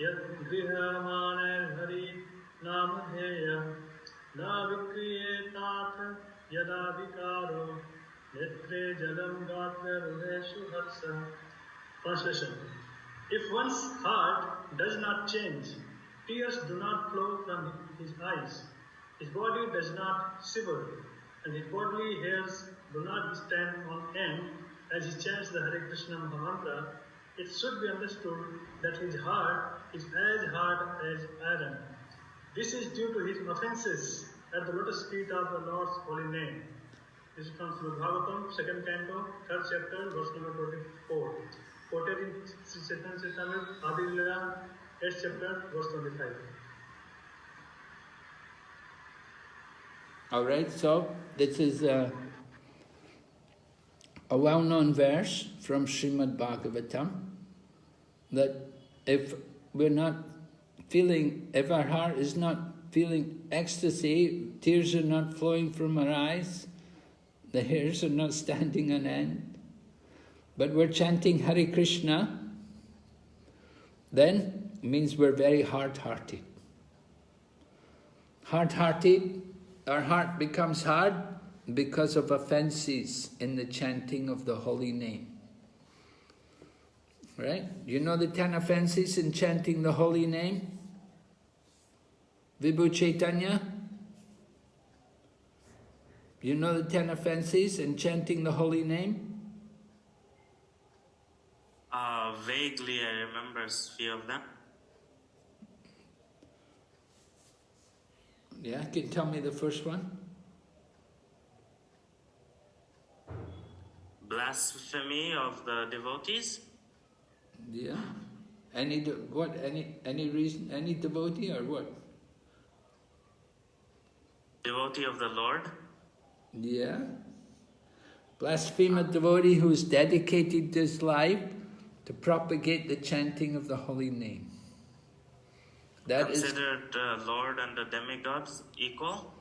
yad grihamane hari namadheya na vikriyetat yada vikaro netre jalam gatra rudeshu harsa. Translation. If one's heart does not change, tears do not flow from his eyes, his body does not shiver, and his bodily hairs do not stand on end, as he chants the Hare Krishna Mahamantra, it should be understood that his heart is as hard as iron. This is due to his offences at the lotus feet of the Lord's holy name. This is from Srimad Bhagavatam, 2nd canto, 3rd chapter, verse number 24. Quoted in Sri Chaitanya Charitamrita, Adi Leela, 8th chapter, verse 25. All right, so this is a well-known verse from Srimad Bhagavatam, that if we're not feeling, if our heart is not feeling ecstasy, tears are not flowing from our eyes, the hairs are not standing on end, but we're chanting Hare Krishna, then it means we're very hard-hearted. Hard-hearted, our heart becomes hard because of offences in the chanting of the holy name. Right? You know the 10 offences in chanting the holy name? Vibhu Chaitanya? You know the 10 offences in chanting the holy name? Vaguely, I remember a few of them. Yeah, can you tell me the first one? Blasphemy of the devotees. Yeah. Any reason? Any devotee or what? Devotee of the Lord. Yeah. Blaspheme a devotee who's dedicated his life to propagate the chanting of the holy name. That is considered the Lord and the demigods equal?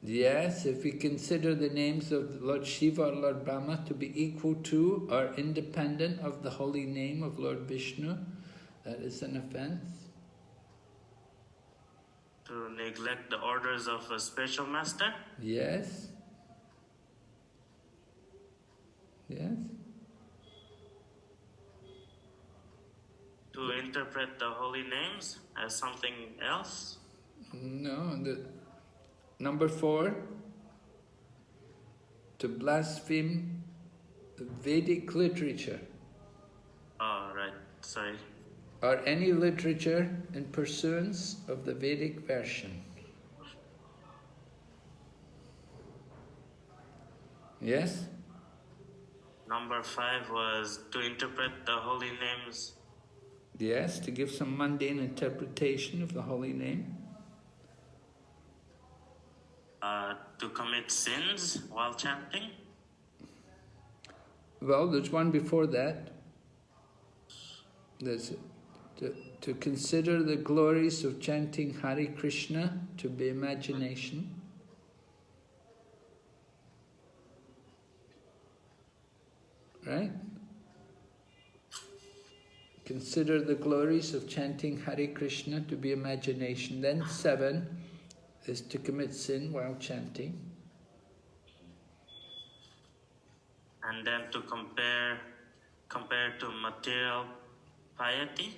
Yes, if we consider the names of Lord Shiva or Lord Brahma to be equal to or independent of the holy name of Lord Vishnu, that is an offense. To neglect the orders of a spiritual master? Yes. Yes. To interpret the holy names as something else? No. Number 4, to blaspheme the Vedic literature. Oh, right. Sorry. Or any literature in pursuance of the Vedic version. Yes? Number 5 was to interpret the holy names. Yes, to give some mundane interpretation of the holy name. To commit sins while chanting. Well, there's one before that. There's to consider the glories of chanting Hare Krishna to be imagination. Right? Consider the glories of chanting Hare Krishna to be imagination. Then 7 is to commit sin while chanting. And then to compare to material piety.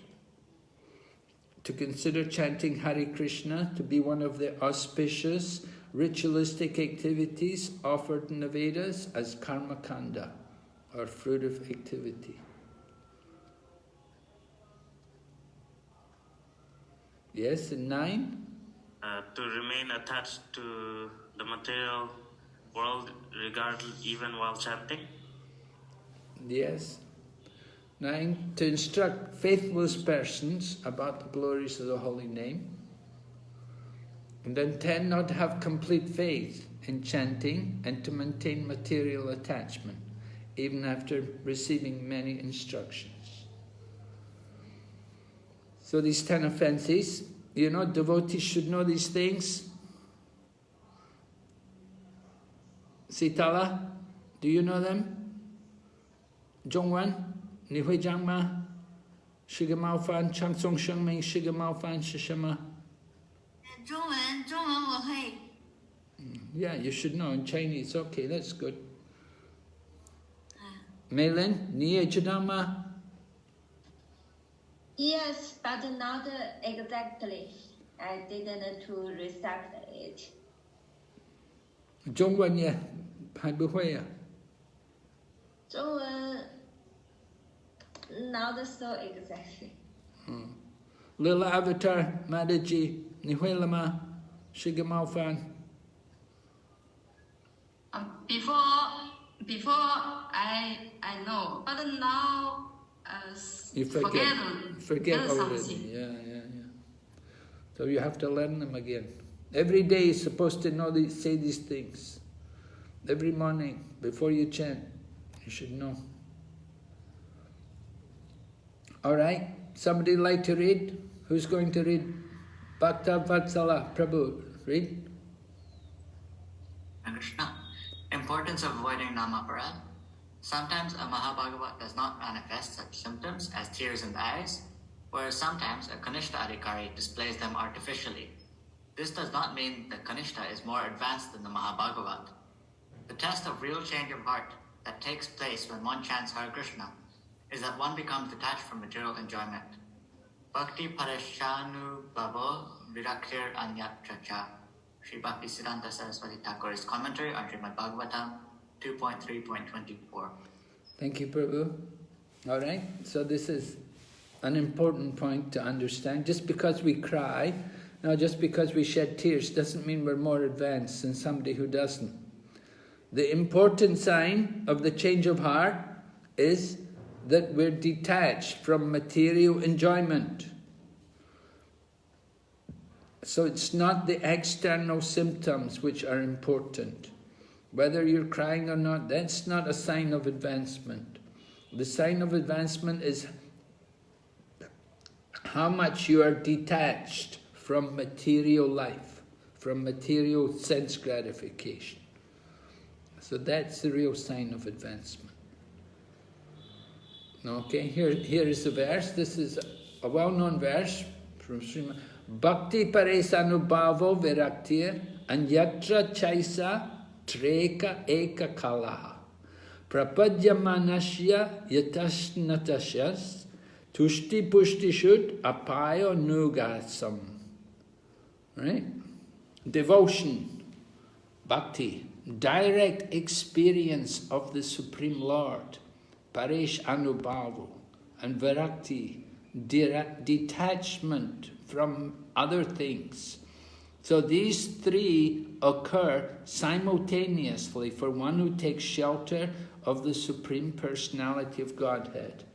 To consider chanting Hare Krishna to be one of the auspicious ritualistic activities offered in the Vedas as karma kanda, or fruit of activity. Yes, and 9? To remain attached to the material world even while chanting. Yes. 9, to instruct faithless persons about the glories of the holy name. And then 10, not to have complete faith in chanting and to maintain material attachment, even after receiving many instructions. So these 10 offences, you know, devotees should know these things. Sitala, do you know them? Zhongwan, Ni Hui Jiang Ma, Shiga Mao Fan, Chang Song Sheng Ming, Shiga Mao Fan, Shishama. 中文我会。 Yeah, you should know in Chinese. Okay, that's good. Meilin, Ni Ye Chidang Ma? Yes, but not exactly. I didn't to recite it. 中文也还不会啊。中文 not so exactly. Little Avatar, Mataji, Nihuelama, Shigamalfan. Before I know, but now You forget already. something. Yeah. So you have to learn them again. Every day you're supposed to know say these things. Every morning before you chant, you should know. All right. Somebody like to read? Who's going to read? Bhakta Vatsala Prabhu, read. Krishna. Importance of avoiding namaparad. Sometimes a Mahabhagavat does not manifest such symptoms as tears in the eyes, whereas sometimes a Kanishta Adhikari displays them artificially. This does not mean that Kanishta is more advanced than the Mahabhagavat. The test of real change of heart that takes place when one chants Hare Krishna is that one becomes detached from material enjoyment. Bhakti Parashanu Bhavo Viraktir Anyatra Cha. Sri Bhakti Siddhanta Saraswati Thakur's commentary on Srimad Bhagavatam 2.3.24. Thank you, Prabhu. All right, so this is an important point to understand. Just because we cry, just because we shed tears, doesn't mean we're more advanced than somebody who doesn't. The important sign of the change of heart is that we're detached from material enjoyment. So it's not the external symptoms which are important. Whether you're crying or not, that's not a sign of advancement. The sign of advancement is how much you are detached from material life, from material sense gratification. So that's the real sign of advancement. Okay, here is the verse. This is a well-known verse from Srimad Bhakti Paresanubhavo Viraktir Anyatra Chaisa Treka Eka Kalaha Prapadyamanasya Yatashnatashas Tushti Pushti Shut Apayo Nugasam. Right? Devotion, bhakti, direct experience of the Supreme Lord, Paresh Anubhavo, and Virakti, detachment from other things. So these three occur simultaneously for one who takes shelter of the Supreme Personality of Godhead.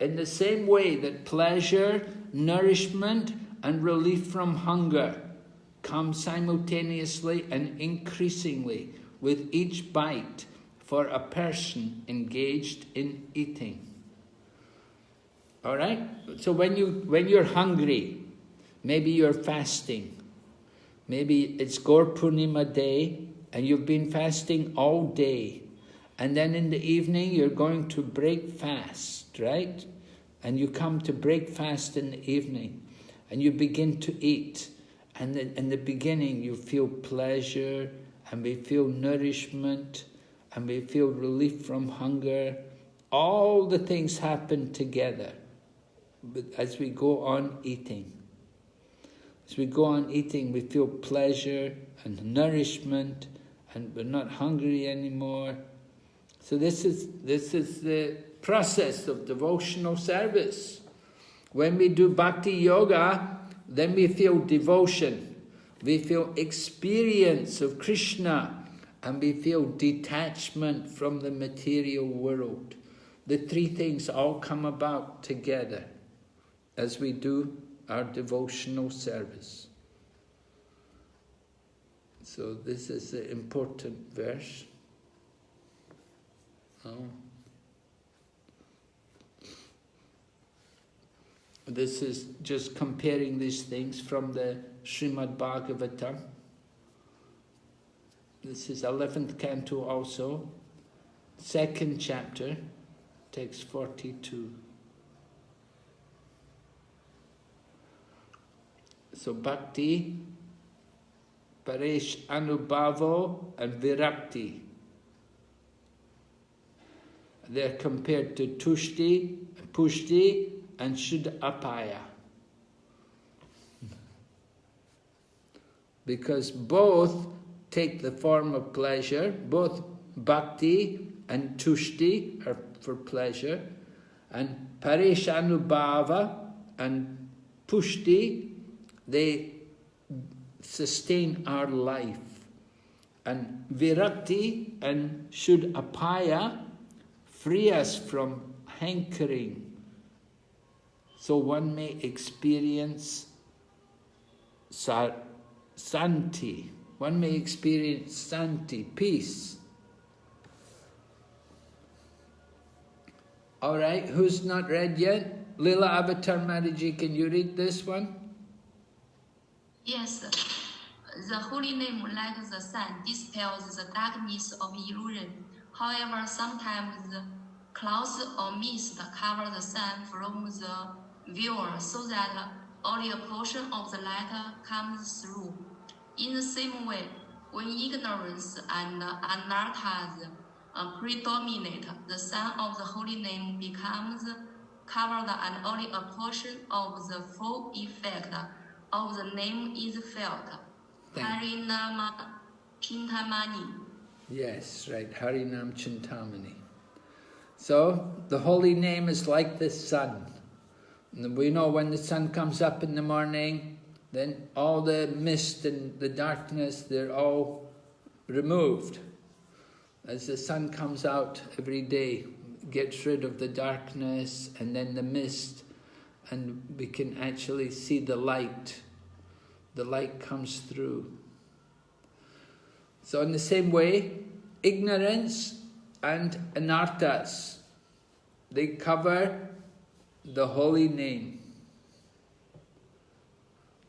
In the same way that pleasure, nourishment, and relief from hunger come simultaneously and increasingly with each bite for a person engaged in eating. All right? So when you're hungry, maybe you're fasting. Maybe it's Gaur Purnima day and you've been fasting all day. And then in the evening you're going to break fast, right? And you come to break fast in the evening and you begin to eat. And in the beginning you feel pleasure and we feel nourishment and we feel relief from hunger. All the things happen together as we go on eating. As we go on eating, we feel pleasure and nourishment, and we're not hungry anymore. So this is the process of devotional service. When we do bhakti yoga, then we feel devotion, we feel experience of Krishna, and we feel detachment from the material world. The three things all come about together as we do our devotional service. So this is the important verse. This is just comparing these things from the Srimad Bhagavatam. This is 11th canto also, 2nd chapter, text 42. So bhakti, paresh anubhavo, and virakti. They're compared to tushti, pushti, and shuddha apaya. Because both take the form of pleasure, both bhakti and tushti are for pleasure, and parishanubhava and pushti, they sustain our life. And virakti and shuddhapaya free us from hankering. So one may experience santi. One may experience santi, peace. All right, who's not read yet? Lila Avatar Mataji, can you read this one? Yes. The holy name, like the sun, dispels the darkness of illusion. However, sometimes the clouds or mist cover the sun from the viewer so that only a portion of the light comes through. In the same way, when ignorance and anarthas predominate, the sun of the holy name becomes covered and only a portion of the full effect of the name is felt. Harinama Chintamani. Yes, right, Harinam Chintamani. So, the holy name is like the sun. And we know when the sun comes up in the morning, then all the mist and the darkness, they're all removed. As the sun comes out every day, gets rid of the darkness and then the mist, and we can actually see the light. The light comes through. So in the same way, ignorance and anarthas, they cover the holy name.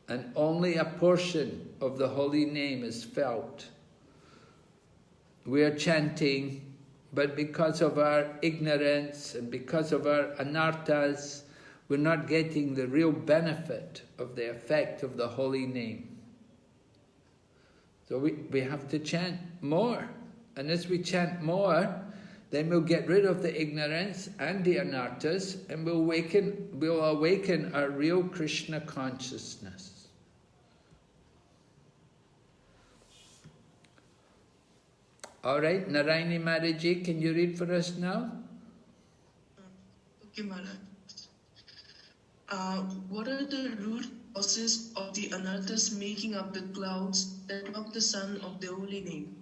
And only a portion of the holy name is felt. We are chanting, but because of our ignorance and because of our anarthas, we're not getting the real benefit of the effect of the holy name. So we have to chant more. And as we chant more, then we'll get rid of the ignorance and the anarthas, and we'll awaken our real Krishna consciousness. All right, Narayani Mataji, can you read for us now? Okay, Maharaj. What are the root causes of the anarthas making up the clouds that block the sun of the holy name?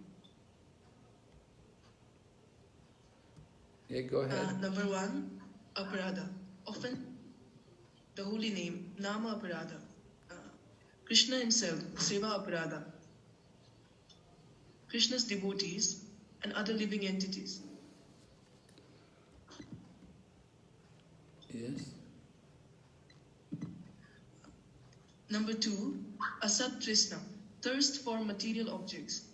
Yeah, go ahead. Number 1, aparadha. Often the holy name, nama aparadha. Krishna himself, seva aparadha. Krishna's devotees and other living entities. Yes. Number 2, asat trishna, thirst for material objects.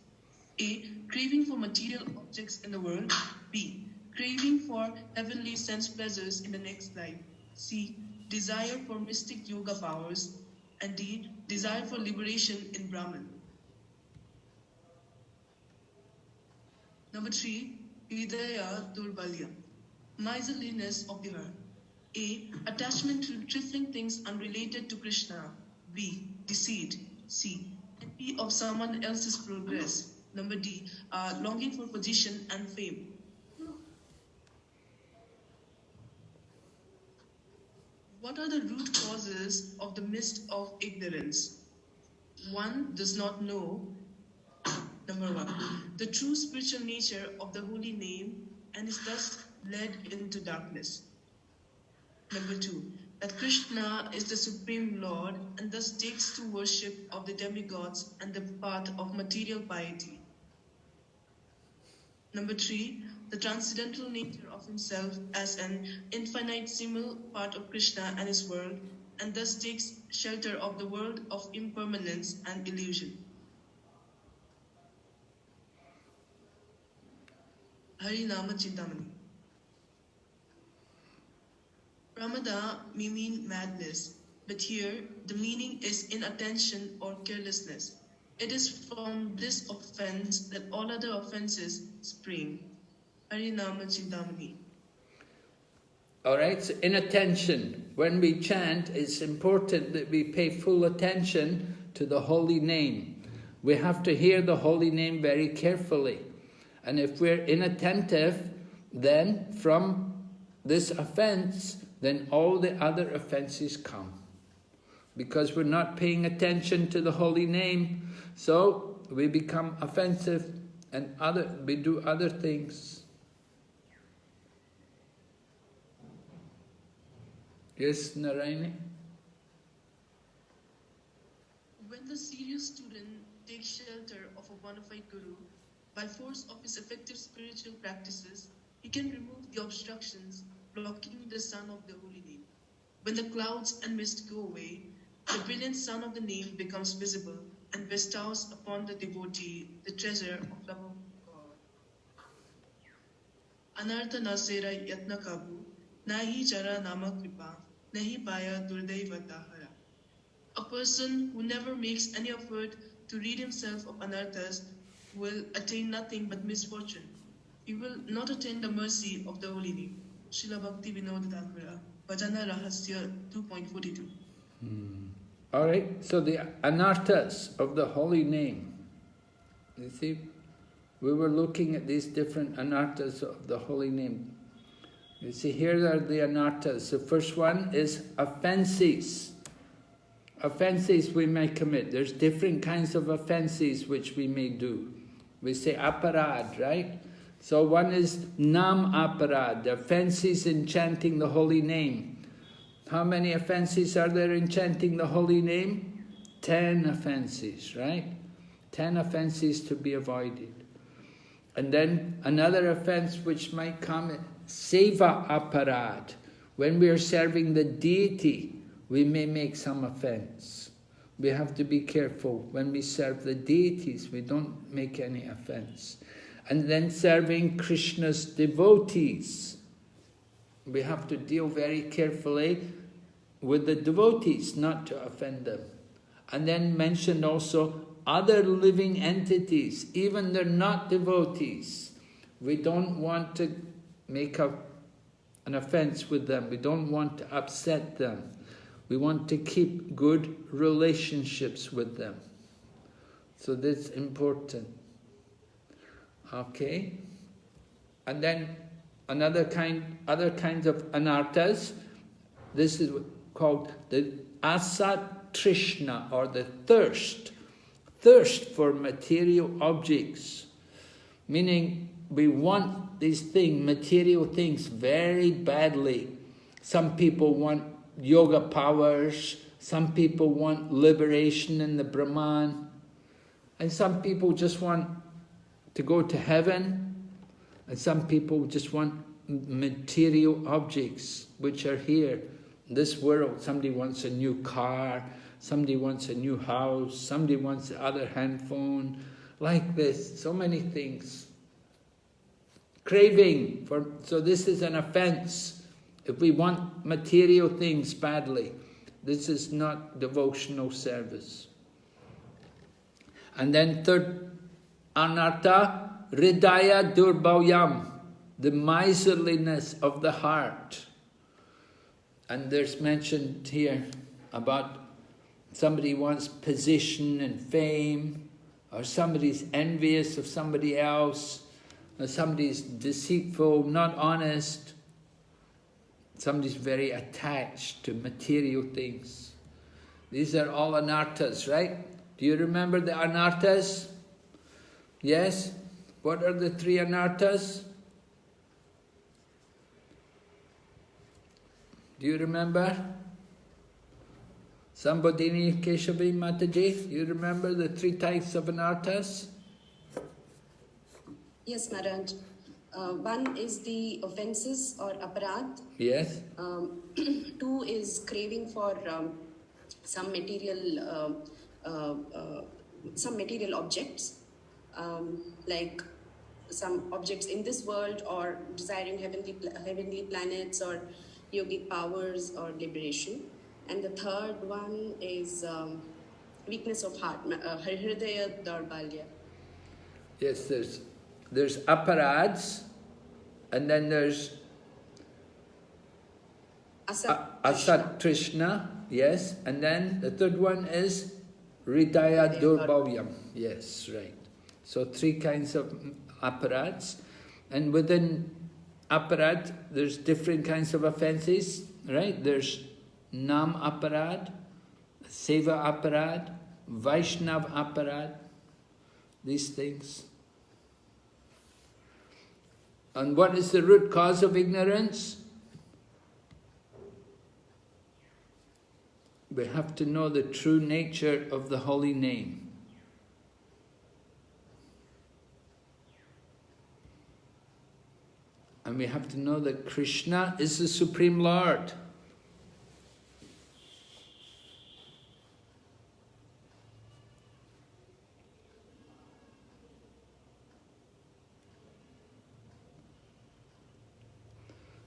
A, craving for material objects in the world. B, craving for heavenly sense pleasures in the next life. C, desire for mystic yoga powers. And D, desire for liberation in Brahman. Number 3, hridaya durbalya, miserliness of the heart. A, attachment to trifling things unrelated to Krishna. B, deceit. C, envy of someone else's progress. Number D, longing for position and fame. What are the root causes of the mist of ignorance? One does not know, number 1, the true spiritual nature of the holy name and is thus led into darkness. Number 2, that Krishna is the Supreme Lord and thus takes to worship of the demigods and the path of material piety. Number 3, the transcendental nature of himself as an infinitesimal part of Krishna and his world, and thus takes shelter of the world of impermanence and illusion. Harinama Chintamani. Pramada may mean madness, but here the meaning is inattention or carelessness. It is from this offense that all other offenses spring. Harinama Chintamani. All right, so inattention. When we chant, it's important that we pay full attention to the holy name. We have to hear the holy name very carefully. And if we're inattentive, then from this offense, then all the other offenses come. Because we're not paying attention to the holy name, so we become offensive and we do other things. Yes, Narayani? When the serious student takes shelter of a bona fide guru, by force of his effective spiritual practices, he can remove the obstructions blocking the sun of the holy name. When the clouds and mist go away, the brilliant sun of the name becomes visible and bestows upon the devotee the treasure of love of God. Anartha nasera yatna kabu, nahi jara nama kripa, nahi paya durdaivata hara. A person who never makes any effort to rid himself of anarthas will attain nothing but misfortune. He will not attain the mercy of the holy name. Srila Bhakti Vinod Thakura, Bhajana Rahasya 2.42. All right, so the anarthas of the holy name. You see, we were looking at these different anarthas of the holy name. You see, here are the anarthas. The first one is offenses. Offenses we may commit. There's different kinds of offenses which we may do. We say aparad, right? So one is nam aparad, offenses in chanting the holy name. How many offenses are there in chanting the holy name? 10 offenses, right? 10 offenses to be avoided. And then another offense which might come, seva aparad. When we are serving the deity, we may make some offense. We have to be careful. When we serve the deities, we don't make any offense. And then serving Krishna's devotees. We have to deal very carefully with the devotees, not to offend them. And then mentioned also other living entities, even they're not devotees. We don't want to make an offense with them. We don't want to upset them. We want to keep good relationships with them. So that's important. Okay? And then other kinds of anarthas. This is called the asat trishna, or the thirst for material objects. Meaning we want these things, material things, very badly. Some people want yoga powers, some people want liberation in the Brahman, and some people just want to go to heaven, and some people just want material objects which are here in this world. Somebody wants a new car, somebody wants a new house, somebody wants the other handphone, like this, so many things. Craving for, so this is an offense. If we want material things badly, this is not devotional service. And then third anartha, hridaya durbhavyam, the miserliness of the heart. And there's mentioned here about somebody wants position and fame, or somebody's envious of somebody else, or somebody's deceitful, not honest. Somebody's very attached to material things. These are all anarthas, right? Do you remember the anarthas? Yes? What are the 3 anarthas? Do you remember? Sambodhini Keshavi Mataji, you remember the 3 types of anarthas? Yes, Maharaj. One is the offenses or aparad. Yes. 2 is craving for some material objects, like some objects in this world, or desiring heavenly planets or yogic powers or liberation. And the third one is weakness of heart, hridaya darbalya. Yes, there's aparads, and then there's asat trishna, yes, and then the third one is hridaya durbhavyam. Yes, right. So 3 kinds of aparads. And within aparad, there's different kinds of offences, right? There's Nam aparad, Seva aparad, Vaishnav aparad, these things. And what is the root cause of ignorance? We have to know the true nature of the holy name. And we have to know that Krishna is the Supreme Lord.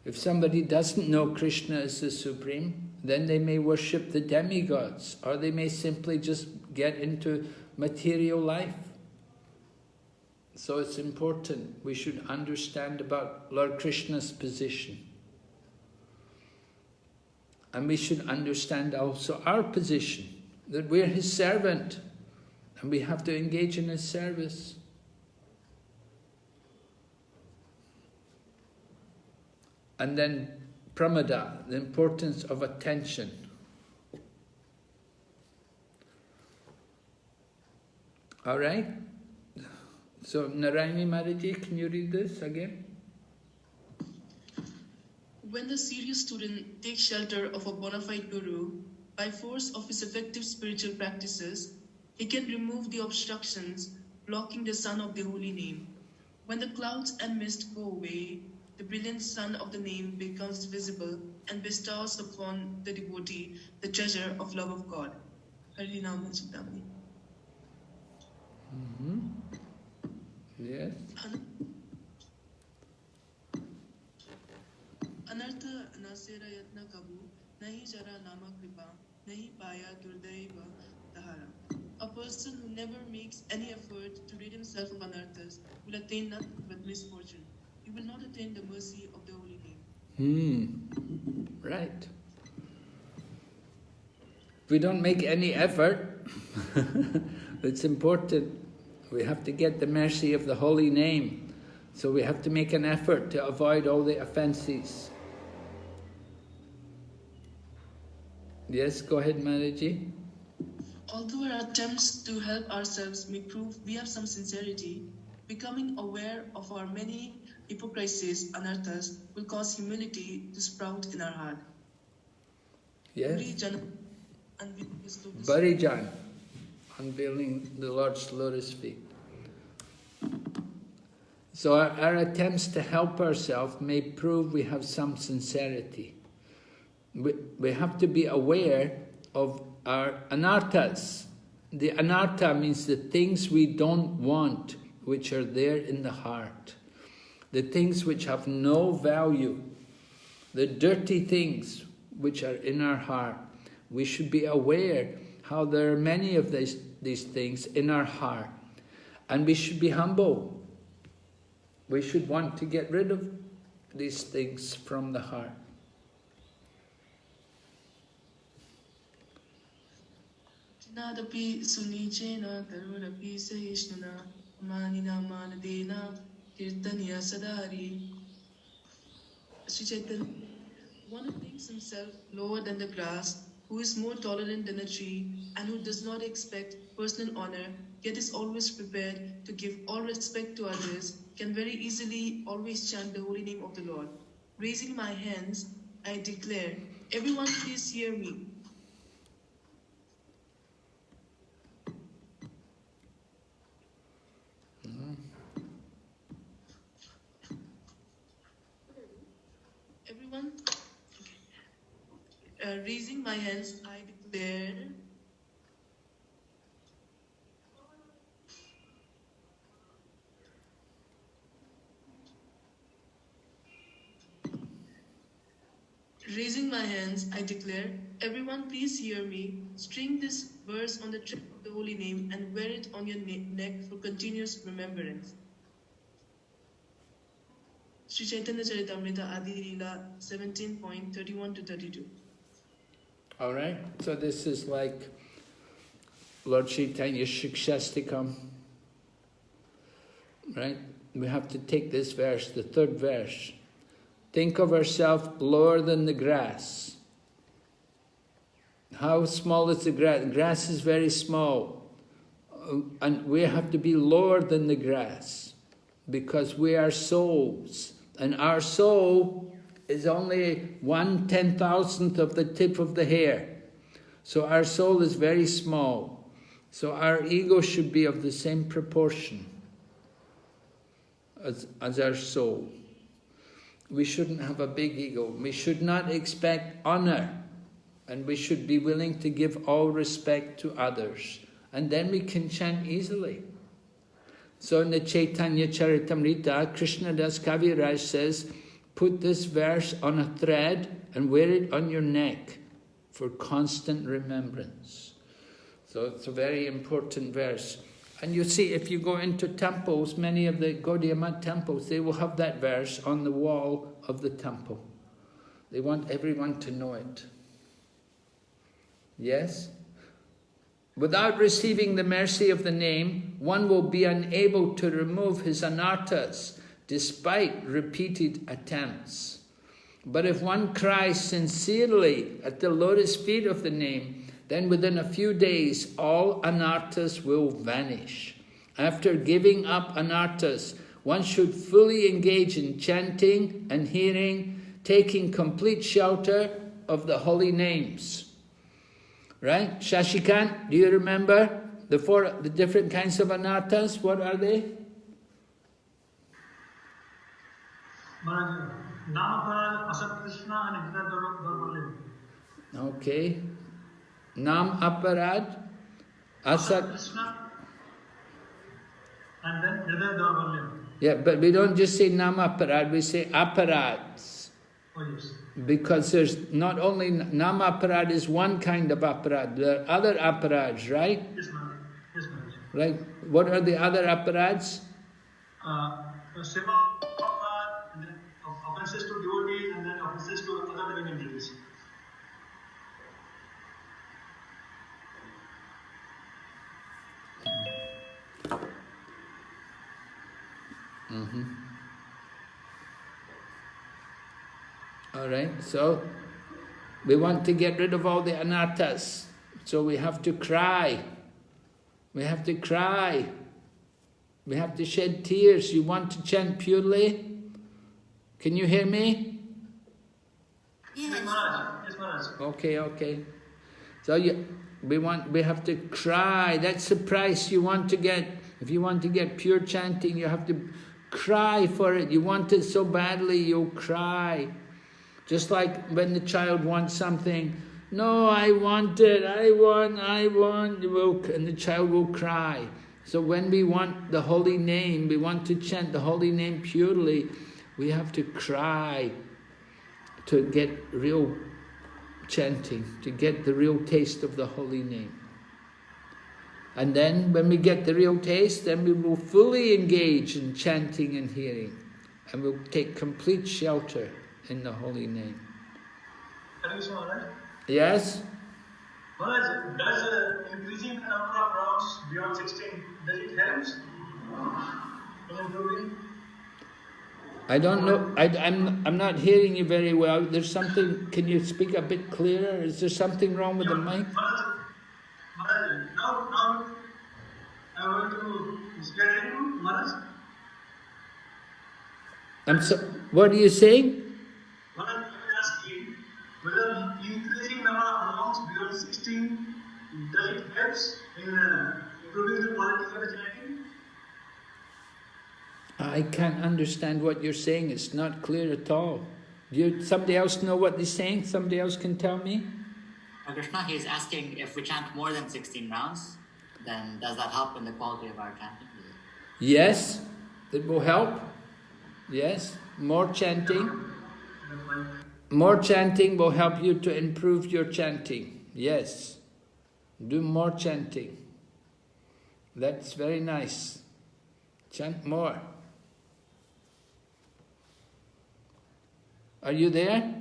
If somebody doesn't know Krishna is the Supreme, then they may worship the demigods, or they may simply just get into material life. So it's important we should understand about Lord Krishna's position. And we should understand also our position, that we're his servant, and we have to engage in his service. And then pramada, the importance of attention. All right? So, Narayani Maharaji, can you read this again? When the serious student takes shelter of a bona fide guru, by force of his effective spiritual practices, he can remove the obstructions blocking the sun of the holy name. When the clouds and mist go away, the brilliant sun of the name becomes visible and bestows upon the devotee the treasure of love of God. Harinama Chidamani. Yes. Anartha nasera yatna kabu, nahi jara nama kripa, nahi paya durdaiva tahara. A person who never makes any effort to rid himself of anarthas will attain nothing but misfortune. He will not attain the mercy of the holy name. Right. If we don't make any effort, it's important. We have to get the mercy of the holy name. So we have to make an effort to avoid all the offences. Yes, go ahead, Maharaji. Although our attempts to help ourselves may prove we have some sincerity, becoming aware of our many hypocrisies, anarthas, will cause humility to sprout in our heart. Yes. Barijan, unveiling the Lord's lotus feet. So our attempts to help ourselves may prove we have some sincerity. We have to be aware of our anarthas. The anartha means the things we don't want, which are there in the heart. The things which have no value. The dirty things which are in our heart. We should be aware how there are many of these things in our heart. And we should be humble. We should want to get rid of these things from the heart. Nadapi sunichena tarurapi sahishnuna manina manadena kirtaniya sadari. Sri Chaitanya, one who thinks himself lower than the grass, who is more tolerant than a tree, and who does not expect personal honor, yet is always prepared to give all respect to others, can very easily always chant the holy name of the Lord. Raising my hands, I declare, everyone please hear me. Everyone, raising my hands, I declare, everyone please hear me. String this verse on the tip of the holy name and wear it on your neck for continuous remembrance. Sri Chaitanya Charitamrita Adi Leela 17.31 to 32. All right, so this is like Lord Chaitanya's Shikshastikam. right? We have to take this verse, the third verse. Think of ourselves lower than the grass. How small is the grass? The grass is very small. And we have to be lower than the grass because we are souls. And our soul is only 1/10,000th of the tip of the hair. So our soul is very small. So our ego should be of the same proportion as our soul. We shouldn't have a big ego. We should not expect honor. And we should be willing to give all respect to others. And then we can chant easily. So in the Chaitanya Charitamrita, Krishnadas Kaviraj says, put this verse on a thread and wear it on your neck for constant remembrance. So it's a very important verse. And you see, if you go into temples, many of the Gaudiya Math temples, they will have that verse on the wall of the temple. They want everyone to know it. Yes? Without receiving the mercy of the name, one will be unable to remove his anarthas, despite repeated attempts. But if one cries sincerely at the lotus feet of the name, then within a few days all anarthas will vanish. After giving up anarthas, one should fully engage in chanting and hearing, taking complete shelter of the holy names. Right? Shashikant, do you remember the different kinds of anarthas? What are they? Okay. Nam aparad, asat Krishna, and then Hriday Daurbalyam. Yeah, but we don't just say nam aparad, we say aparads. Oh yes. Because there's not only nam aparad is one kind of aparad, there are other aparads, right? Yes, ma'am. Yes, ma'am. Right. What are the other aparads? Seva, and then offenses to devotees, and then offenses to other living entities. Mm-hmm. All right, so we want to get rid of all the anarthas. So we have to cry. We have to cry. We have to shed tears. You want to chant purely? Can you hear me? Yes, Maharaj. Yes, Maharaj. Okay. So we have to cry. That's the price you want to get. If you want to get pure chanting, you have to cry for it. You want it so badly, you'll cry. Just like when the child wants something, no, I want it, I want, and the child will cry. So when we want the holy name, we want to chant the holy name purely, we have to cry to get real chanting, to get the real taste of the holy name. And then when we get the real taste, then we will fully engage in chanting and hearing. And we'll take complete shelter in the holy name. Yes? Maharaj, does increasing the number of rounds beyond 16, does it help in improving? I don't know, I'm not hearing you very well. There's something, can you speak a bit clearer? Is there something wrong with the mic? Maharaj, now I want to explain to you, Maharaj. What are you saying? Maharaj, I am asking whether increasing number of rounds beyond 16, does it help in improving the quality of the chanting? I can't understand what you're saying. It's not clear at all. Somebody else know what they're saying? Somebody else can tell me? Krishna, he's asking if we chant more than 16 rounds, then does that help in the quality of our chanting? Yes, it will help. Yes, more chanting. More chanting will help you to improve your chanting. Yes, do more chanting. That's very nice. Chant more. Are you there?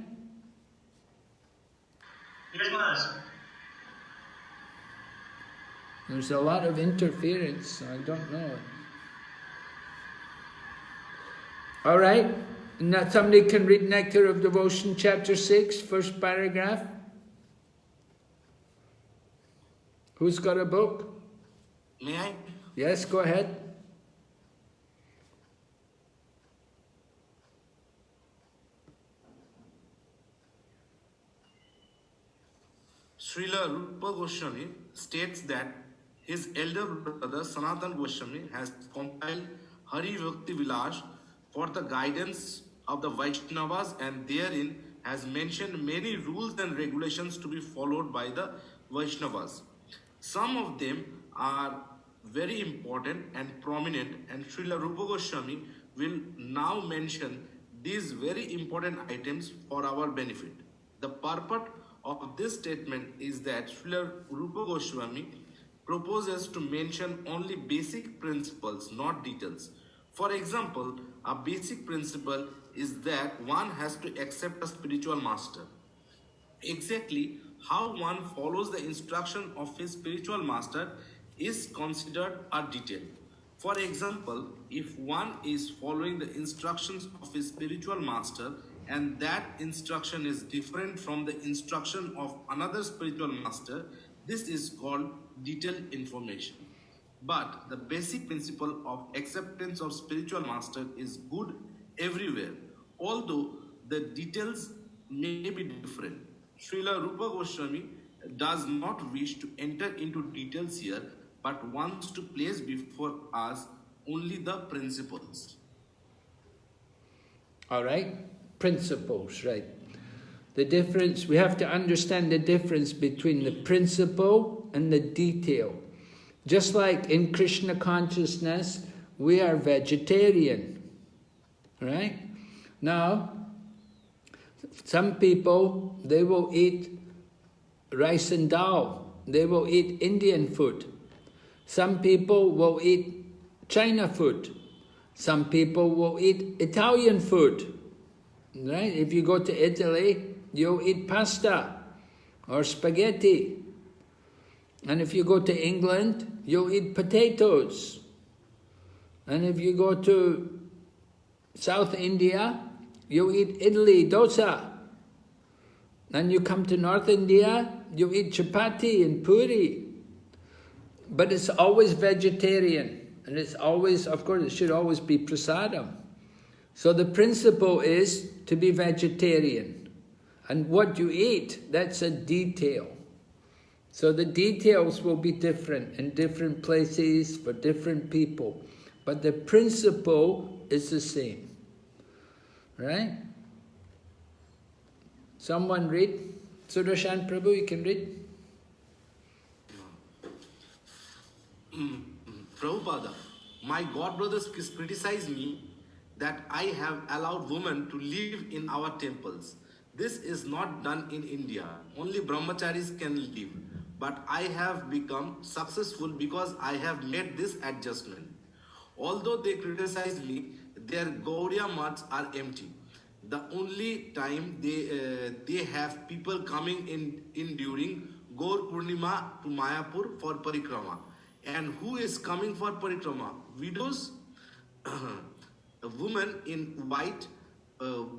Yes, Maharaj. There's a lot of interference, I don't know. All right. Now somebody can read Nectar of Devotion, chapter 6, first paragraph. Who's got a book? May I? Yes, go ahead. Srila Rupa Goswami states that his elder brother Sanatana Goswami has compiled Hari Bhakti Vilas for the guidance of the Vaishnavas, and therein has mentioned many rules and regulations to be followed by the Vaishnavas. Some of them are very important and prominent, and Srila Rupa Goswami will now mention these very important items for our benefit. The purport of this statement is that Srila Rupa Goswami proposes to mention only basic principles, not details. For example, a basic principle is that one has to accept a spiritual master. Exactly how one follows the instruction of his spiritual master is considered a detail. For example, if one is following the instructions of his spiritual master and that instruction is different from the instruction of another spiritual master, this is called detailed information. But the basic principle of acceptance of spiritual master is good everywhere, although the details may be different. Srila Rupa Goswami does not wish to enter into details here, but wants to place before us only the principles. All right, principles, right. The difference, we have to understand the difference between the principle and the detail. Just like in Krishna consciousness, we are vegetarian, right? Now, some people, they will eat rice and dal. They will eat Indian food. Some people will eat China food. Some people will eat Italian food, right? If you go to Italy, you'll eat pasta or spaghetti. And if you go to England, you'll eat potatoes. And if you go to South India, you'll eat idli, dosa. And you come to North India, you eat chapati and puri. But it's always vegetarian. And it's always, of course, it should always be prasadam. So the principle is to be vegetarian. And what you eat, that's a detail. So the details will be different in different places for different people. But the principle is the same. Right? Someone read? Sudarshan Prabhu, you can read? Prabhupada, my godbrothers criticize me that I have allowed women to live in our temples. This is not done in India. Only brahmacharis can live. But I have become successful because I have made this adjustment. Although they criticize me, their Gaudiya mats are empty. The only time they have people coming in during Gaur Purnima to Mayapur for parikrama. And who is coming for parikrama? Widows, a woman in white.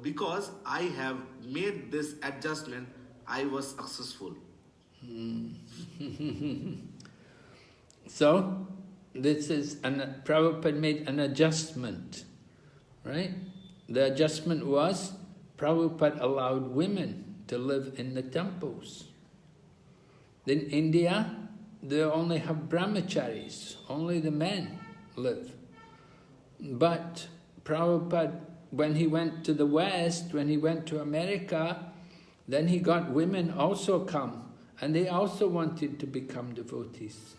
Because I have made this adjustment, I was successful. So, this is, Prabhupada made an adjustment, right? The adjustment was, Prabhupada allowed women to live in the temples. In India, they only have brahmacharis, only the men live. But Prabhupada, when he went to the West, when he went to America, then he got women also come. And they also wanted to become devotees.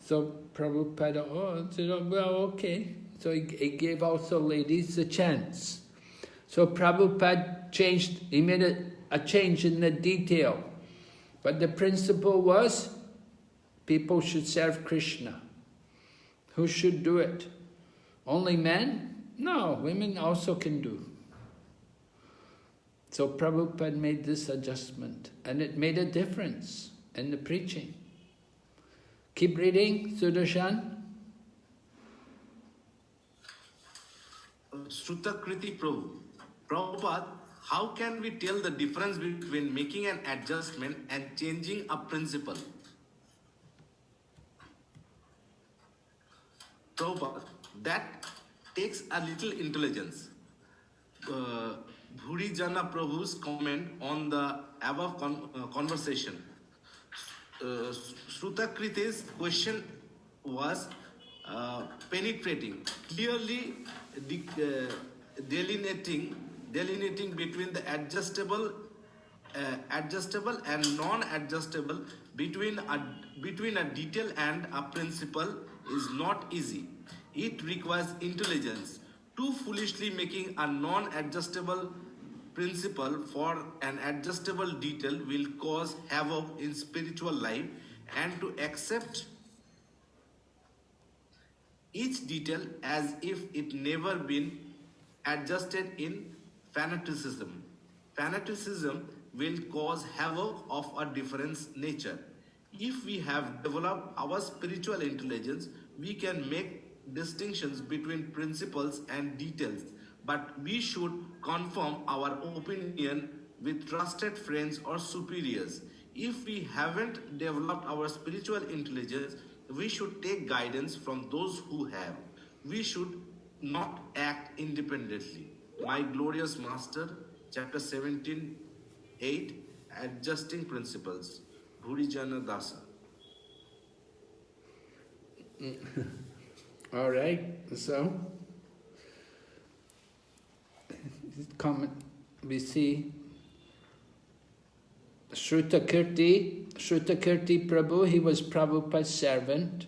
So Prabhupada said, oh, well, okay. So he gave also ladies a chance. So Prabhupada changed, he made a change in the detail. But the principle was, people should serve Krishna. Who should do it? Only men? No, women also can do. So Prabhupada made this adjustment, and it made a difference in the preaching. Keep reading, Sudarshan. Srutakriti Prabhupada, how can we tell the difference between making an adjustment and changing a principle? Prabhupada, that takes a little intelligence. Bhurijana Prabhu's comment on the above conversation. Srutakriti's question was penetrating, clearly delineating between the adjustable and non-adjustable, between a detail and a principle is not easy. It requires intelligence. Too foolishly making a non-adjustable principle for an adjustable detail will cause havoc in spiritual life, and to accept each detail as if it never been adjusted in fanaticism. Fanaticism will cause havoc of a different nature. If we have developed our spiritual intelligence, we can make distinctions between principles and details, but we should confirm our opinion with trusted friends or superiors. If we haven't developed our spiritual intelligence, we should take guidance from those who have. We should not act independently. My Glorious Master, chapter 17:8, Adjusting Principles, Bhurijana Dasa. All right, so comment, we see Srutakirti Prabhu, he was Prabhupada's servant.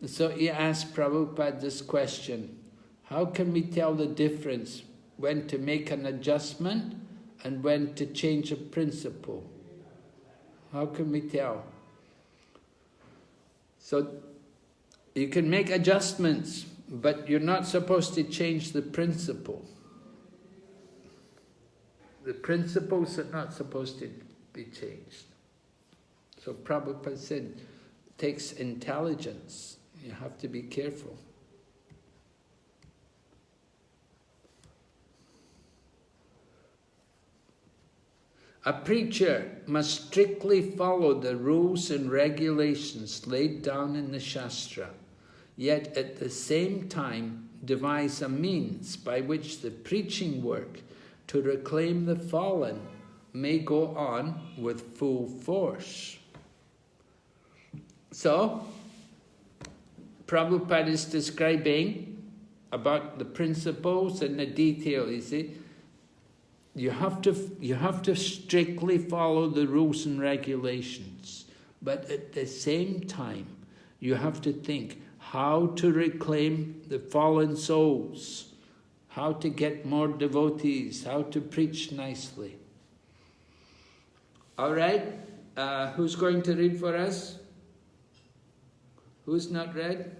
So he asked Prabhupada this question: how can we tell the difference when to make an adjustment and when to change a principle? How can we tell? So you can make adjustments, but you're not supposed to change the principle. The principles are not supposed to be changed. So Prabhupada said, it takes intelligence. You have to be careful. A preacher must strictly follow the rules and regulations laid down in the Shastra, yet at the same time devise a means by which the preaching work to reclaim the fallen may go on with full force. So, Prabhupada is describing about the principles and the detail, you see. You have to strictly follow the rules and regulations, but at the same time, you have to think how to reclaim the fallen souls, how to get more devotees, how to preach nicely. All right, who's going to read for us? Who's not read?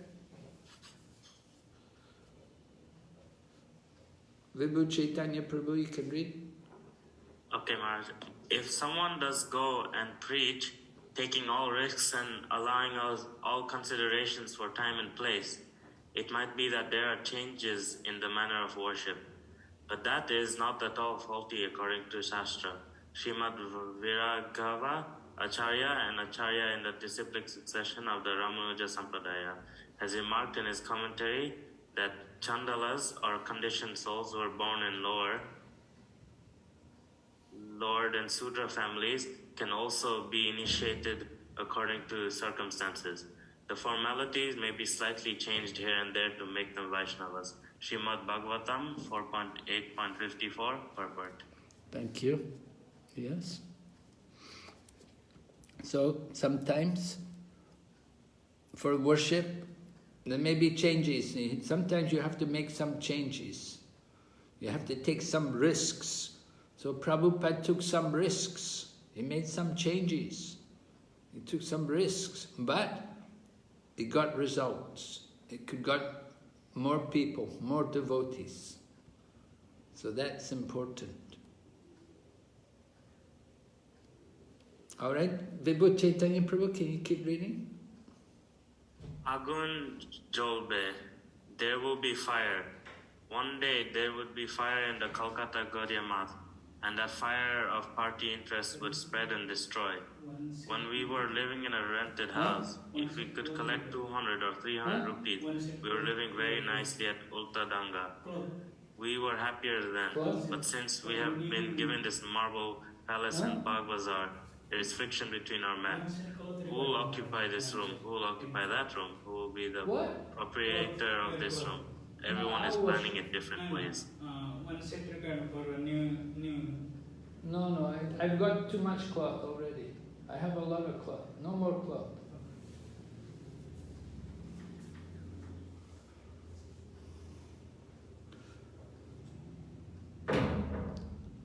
Vibhu Chaitanya Prabhu, you can read. Okay, Maharaj. If someone does go and preach, taking all risks and allowing all considerations for time and place, it might be that there are changes in the manner of worship. But that is not at all faulty according to Shastra. Srimad Viraghava Acharya and Acharya in the disciplic succession of the Ramanuja Sampradaya has remarked in his commentary that Chandalas or conditioned souls who were born in lower Lord and Sudra families can also be initiated according to circumstances. The formalities may be slightly changed here and there to make them Vaishnavas. Srimad Bhagavatam 4.8.54 purport. Thank you. Yes. So sometimes for worship there may be changes. Sometimes you have to make some changes. You have to take some risks. So Prabhupada took some risks. He made some changes. He took some risks, but he got results. It got more people, more devotees. So that's important. All right, Vibhu Chaitanya Prabhu, can you keep reading? Agun Jolbe, there will be fire. One day there would be fire in the Kolkata Gaudiya Math, and that fire of party interest would spread and destroy. When we were living in a rented house, if we could collect 200 or 300 rupees, we were living very nicely at Ulta Danga. We were happier then, but since we have been given this marble palace in Bagh Bazaar, there is friction between our men. Who will occupy this room? Who will occupy that room? Who will be the proprietor of this room? Everyone is planning in different ways. No, I've got too much cloth already. I have a lot of cloth. No more cloth.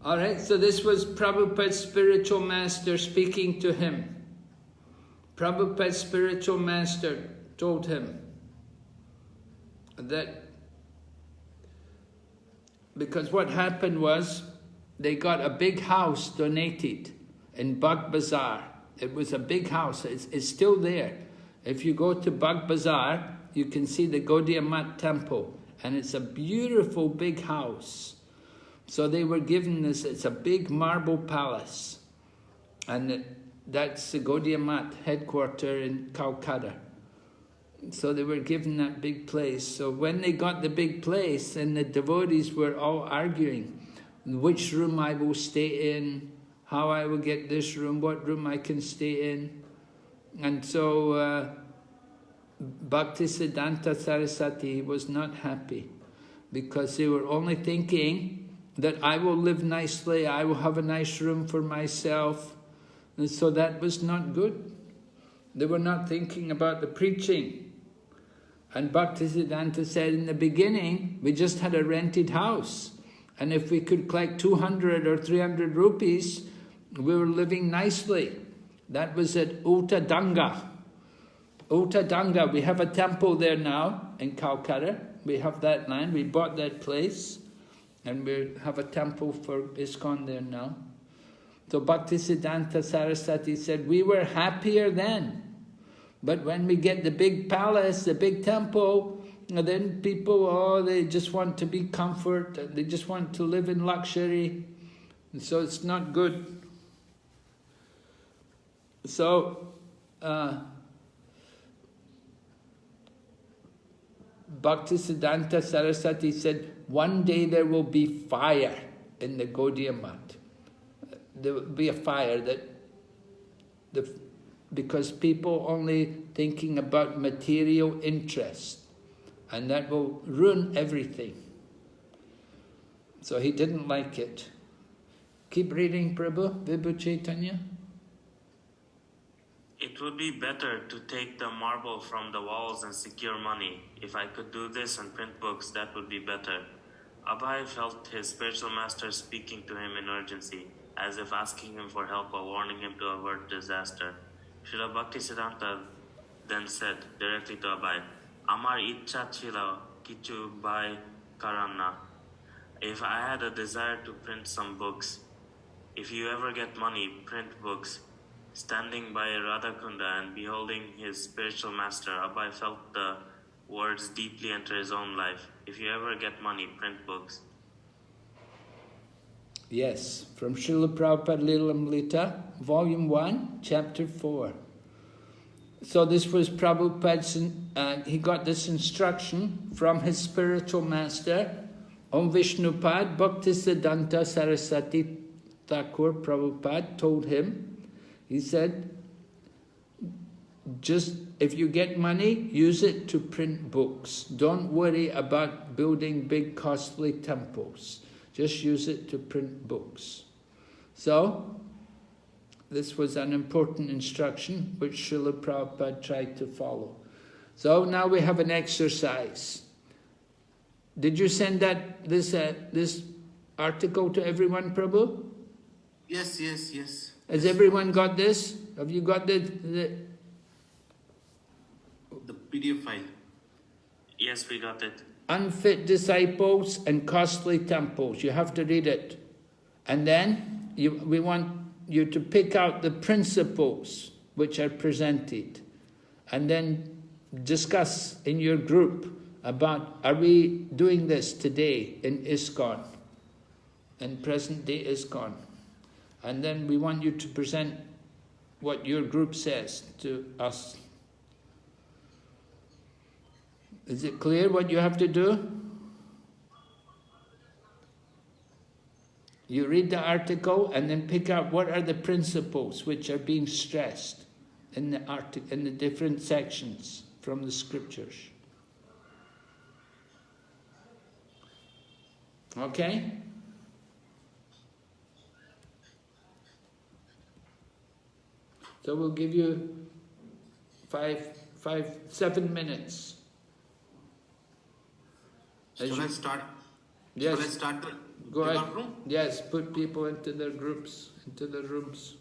Alright, so this was Prabhupada's spiritual master speaking to him. Prabhupada's spiritual master told him that because what happened was they got a big house donated in Bagh Bazaar. It was a big house. It's still there. If you go to Bagh Bazaar, you can see the Gaudiya Math temple, and it's a beautiful big house. So they were given this, it's a big marble palace, and that's the Gaudiya Math headquarters in Calcutta. So they were given that big place. So when they got the big place, and the devotees were all arguing, which room I will stay in, how I will get this room, what room I can stay in. And so Bhaktisiddhanta Saraswati was not happy, because they were only thinking that I will live nicely, I will have a nice room for myself. And so that was not good. They were not thinking about the preaching. And Bhaktisiddhanta said, in the beginning, we just had a rented house. And if we could collect 200 or 300 rupees, we were living nicely. That was at Ulta Danga. Ulta Danga, we have a temple there now in Calcutta. We have that land, we bought that place. And we have a temple for ISKCON there now. So Bhaktisiddhanta Saraswati said, we were happier then. But when we get the big palace, the big temple, then people, they just want to be comfort, they just want to live in luxury. And so it's not good. So, Bhaktisiddhanta Saraswati said, one day there will be fire in the Gaudiya Math. There will be a fire because people only thinking about material interest, and that will ruin everything. So he didn't like it. Keep reading, Prabhu, Vibhu Chaitanya. It would be better to take the marble from the walls and secure money. If I could do this and print books, that would be better. Abhay felt his spiritual master speaking to him in urgency, as if asking him for help or warning him to avert disaster. Srila Bhaktisiddhanta then said directly to Abhay, Amar ichcha chila kichu bhai karanna. If I had a desire to print some books, if you ever get money, print books. Standing by Radhakunda and beholding his spiritual master, Abhay felt the words deeply enter his own life. If you ever get money, print books. Yes, from Srila Prabhupada Lilamrita, Volume 1, Chapter 4. So this was Prabhupada's, he got this instruction from his spiritual master, Om Vishnupad Bhaktisiddhanta Saraswati Thakur Prabhupada told him, he said, just if you get money, use it to print books. Don't worry about building big costly temples. Just use it to print books. So, this was an important instruction which Srila Prabhupada tried to follow. So now we have an exercise. Did you send this article to everyone, Prabhu? Yes. Has everyone got this? Have you got the PDF file? Yes, we got it. Unfit disciples and costly temples. You have to read it. And then we want you to pick out the principles which are presented. And then discuss in your group about, are we doing this today in ISKCON, in present day ISKCON? And then we want you to present what your group says to us. Is it clear what you have to do? You read the article and then pick out what are the principles which are being stressed in the different sections from the scriptures. Okay? So we'll give you 7 minutes. Shall I start? Yes. Shall I start the Go ahead. room? Yes, put people into their groups, into their rooms.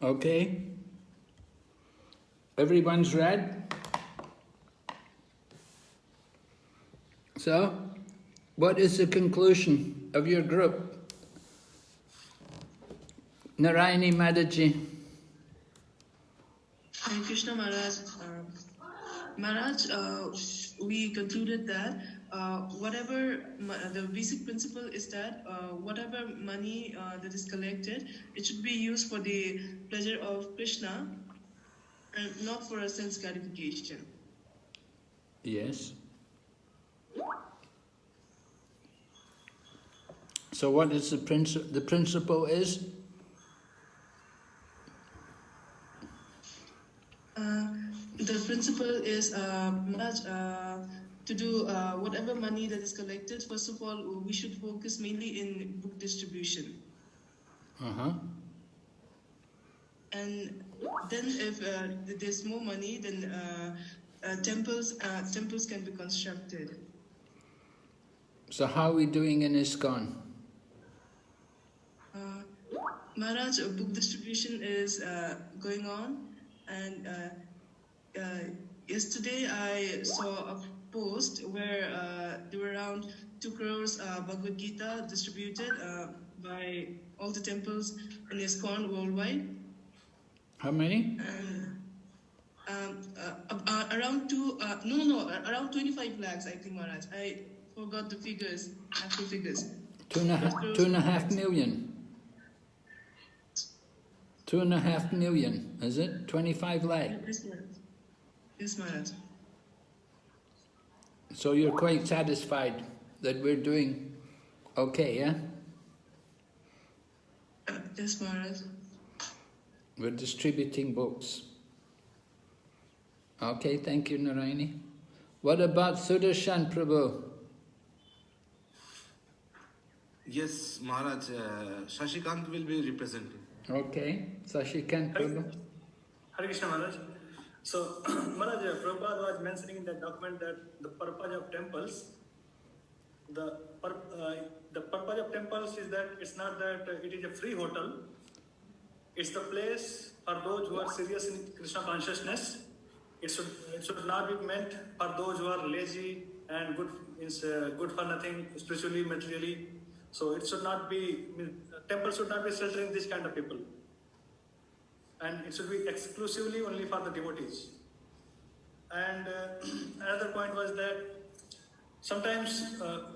Okay. Everyone's read? So, what is the conclusion of your group? Narayani Mataji. Hare Krishna Maharaj. Maharaj, we concluded that the basic principle is that whatever money that is collected, it should be used for the pleasure of Krishna and not for a sense gratification. Yes. So what is the principle? The principle is? The principle is, Maharaj, to do whatever money that is collected, first of all, we should focus mainly in book distribution. And then if there's more money, then temples can be constructed. So how are we doing in ISKCON? Maharaj, book distribution is going on, and yesterday I saw a post where there were around 2 crores Bhagavad Gita distributed by all the temples in ISKCON worldwide. How many? Around around 25 lakhs, I think, Maharaj. I forgot the figures, actual figures. 2.5 million. 2.5 million, is it? 25 lakh. Yes, Maharaj. Yes, Maharaj. So you're quite satisfied that we're doing okay, yeah? Yes, Maharaj. We're distributing books. Okay, thank you, Narayani. What about Sudarshan Prabhu? Yes, Maharaj, Shashikant will be representing. Okay, Shashikant Prabhu. Hare Krishna Maharaj. So, Maharaj, Prabhupada was mentioning in that document that the purpose of temples, the purpose of temples is that it's not that it is a free hotel. It's the place for those who are serious in Krishna consciousness. It should not be meant for those who are lazy and good for nothing spiritually, materially. So it should not be, temple should not be sheltering this kind of people. And it should be exclusively only for the devotees. And another point was that sometimes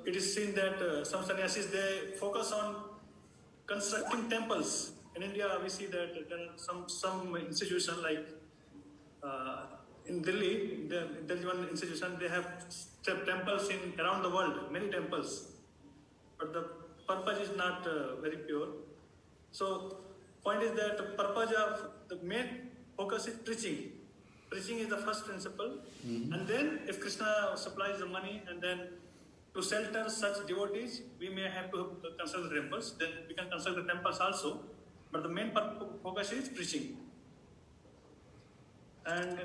it is seen that some sannyasis, they focus on constructing temples. In India, we see that there are some institution like in Delhi, there is one institution, they have temples around the world, many temples. But the purpose is not very pure. So, point is that the purpose of the main focus is preaching. Preaching is the first principle. And then if Krishna supplies the money and then to shelter such devotees, we may have to construct the temples. Then we can construct the temples also. But the main focus is preaching. And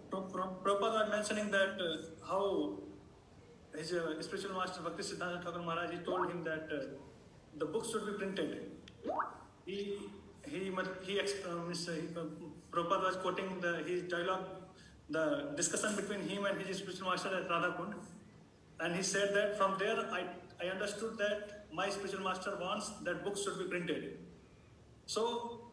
Prabhupada was mentioning that how his spiritual master Bhakti Siddhanta Thakur Maharaj, he told him that the books should be printed. Prabhupada was quoting his dialogue, the discussion between him and his spiritual master at Radhakund. And he said that from there I understood that my spiritual master wants that books should be printed. So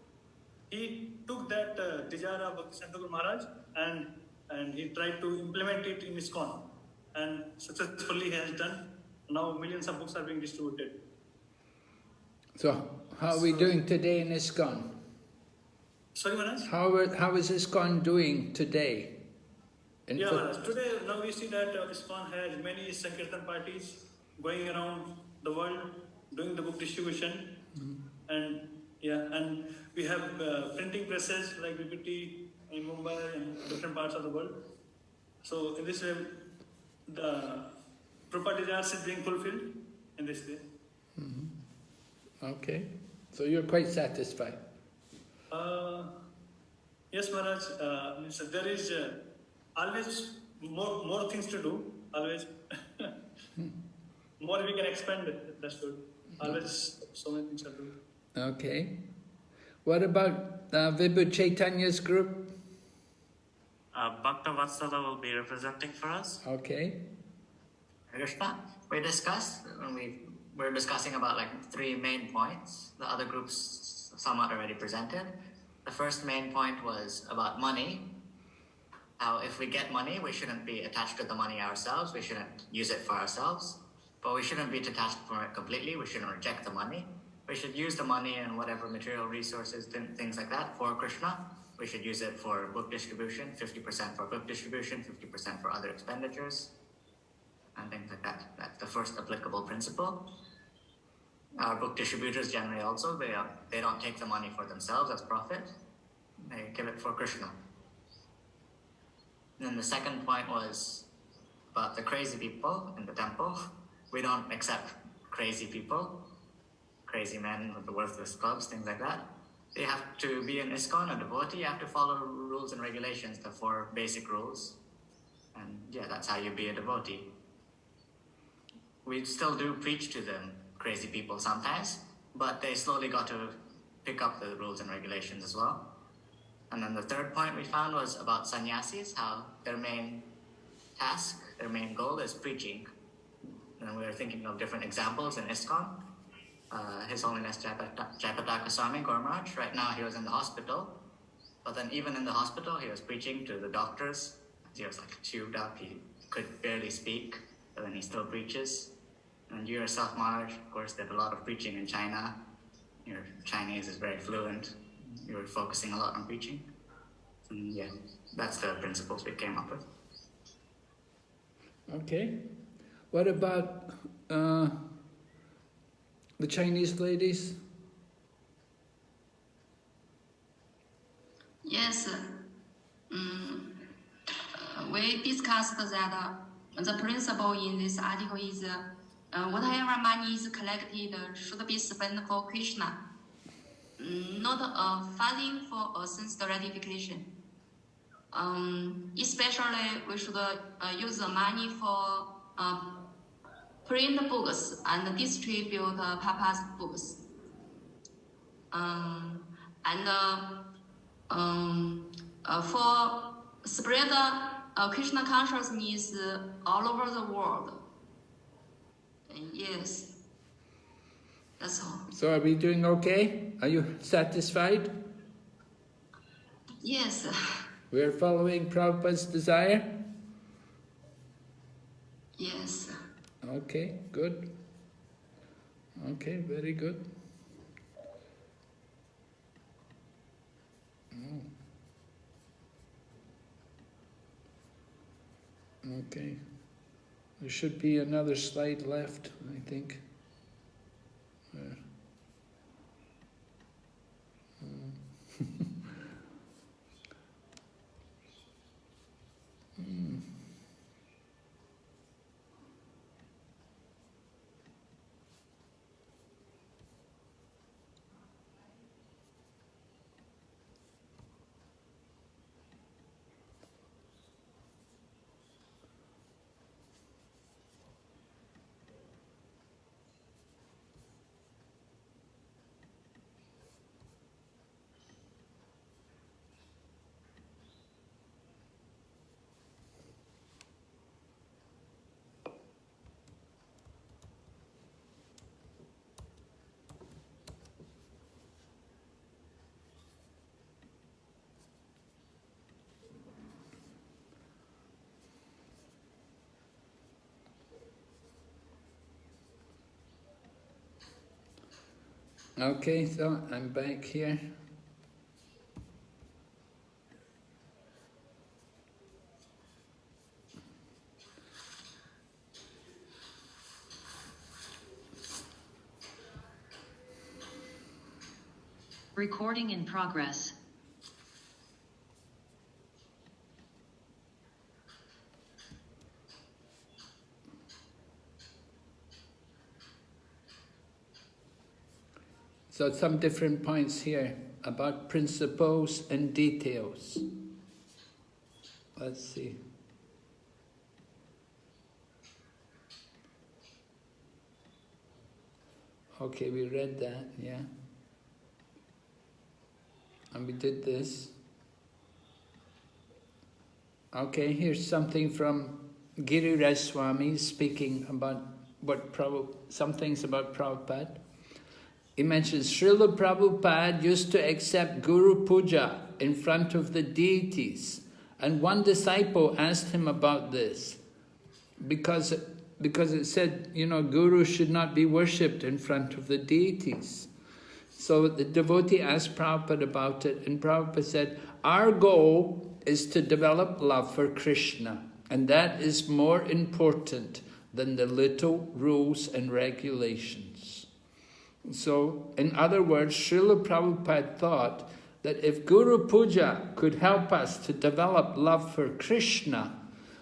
he took that desire of Bhakti Siddhanta Thakur Maharaj and he tried to implement it in ISKCON. And successfully he has done. Now millions of books are being distributed. So, how are we doing today in ISKCON? Sorry, Maharaj? How is ISKCON doing today? Maharaj. Today, now we see that ISKCON has many Sankirtan parties going around the world doing the book distribution. And we have printing presses like BPT in Mumbai and different parts of the world. So in this way, the proper desires is being fulfilled in this way. Okay, so you're quite satisfied. Yes, Maharaj. There is always more things to do. Always more we can expand. That's good. Always so many things to do. Okay. What about Vibhu Chaitanya's group? Bhakta Vatsala will be representing for us. Okay. Krishna, we discussed when we're discussing about like 3 main points. The other groups somewhat already presented. The first main point was about money. How if we get money, we shouldn't be attached to the money ourselves. We shouldn't use it for ourselves. But we shouldn't be detached from it completely. We shouldn't reject the money. We should use the money and whatever material resources, things like that, for Krishna. We should use it for book distribution, 50% for book distribution, 50% for other expenditures, and things like that. That's the first applicable principle. Our book distributors generally also, they don't take the money for themselves as profit. They give it for Krishna. And then the second point was about the crazy people in the temple. We don't accept crazy people, crazy men with the worthless clubs, things like that. You have to be an ISKCON, a devotee, you have to follow rules and regulations, the 4 basic rules. And yeah, that's how you be a devotee. We still do preach to them, crazy people sometimes, but they slowly got to pick up the rules and regulations as well. And then the third point we found was about sannyasis, how their main task, their main goal is preaching. And we were thinking of different examples in ISKCON. His Holiness Jayapataka Swami Gormaraj, right now he was in the hospital, but then even in the hospital he was preaching to the doctors. He was like tubed up, he could barely speak, but then he still preaches. And you yourself, Maharaj, of course, did a lot of preaching in China. Your Chinese is very fluent. You were focusing a lot on preaching. And yeah, that's the principles we came up with. Okay. What about the Chinese ladies? Yes. We discussed that the principle in this article is whatever money is collected should be spent for Krishna, not funding for a sense gratification. Especially, we should use the money for print books and distribute Papa's books. For spread Krishna consciousness all over the world. Yes, that's all. So are we doing okay? Are you satisfied? Yes. We're following Prabhupada's desire? Yes. Okay, good. Okay, very good. Okay. There should be another slide left, I think. Okay, so I'm back here. Recording in progress. So some different points here about principles and details. Let's see. Okay, we read that, yeah. And we did this. Okay, here's something from Giriraj Swami speaking about some things about Prabhupada. He mentions Srila Prabhupada used to accept Guru Puja in front of the deities. And one disciple asked him about this. Because it said, Guru should not be worshipped in front of the deities. So the devotee asked Prabhupada about it, and Prabhupada said, our goal is to develop love for Krishna, and that is more important than the little rules and regulations. So, in other words, Srila Prabhupada thought that if Guru Puja could help us to develop love for Krishna,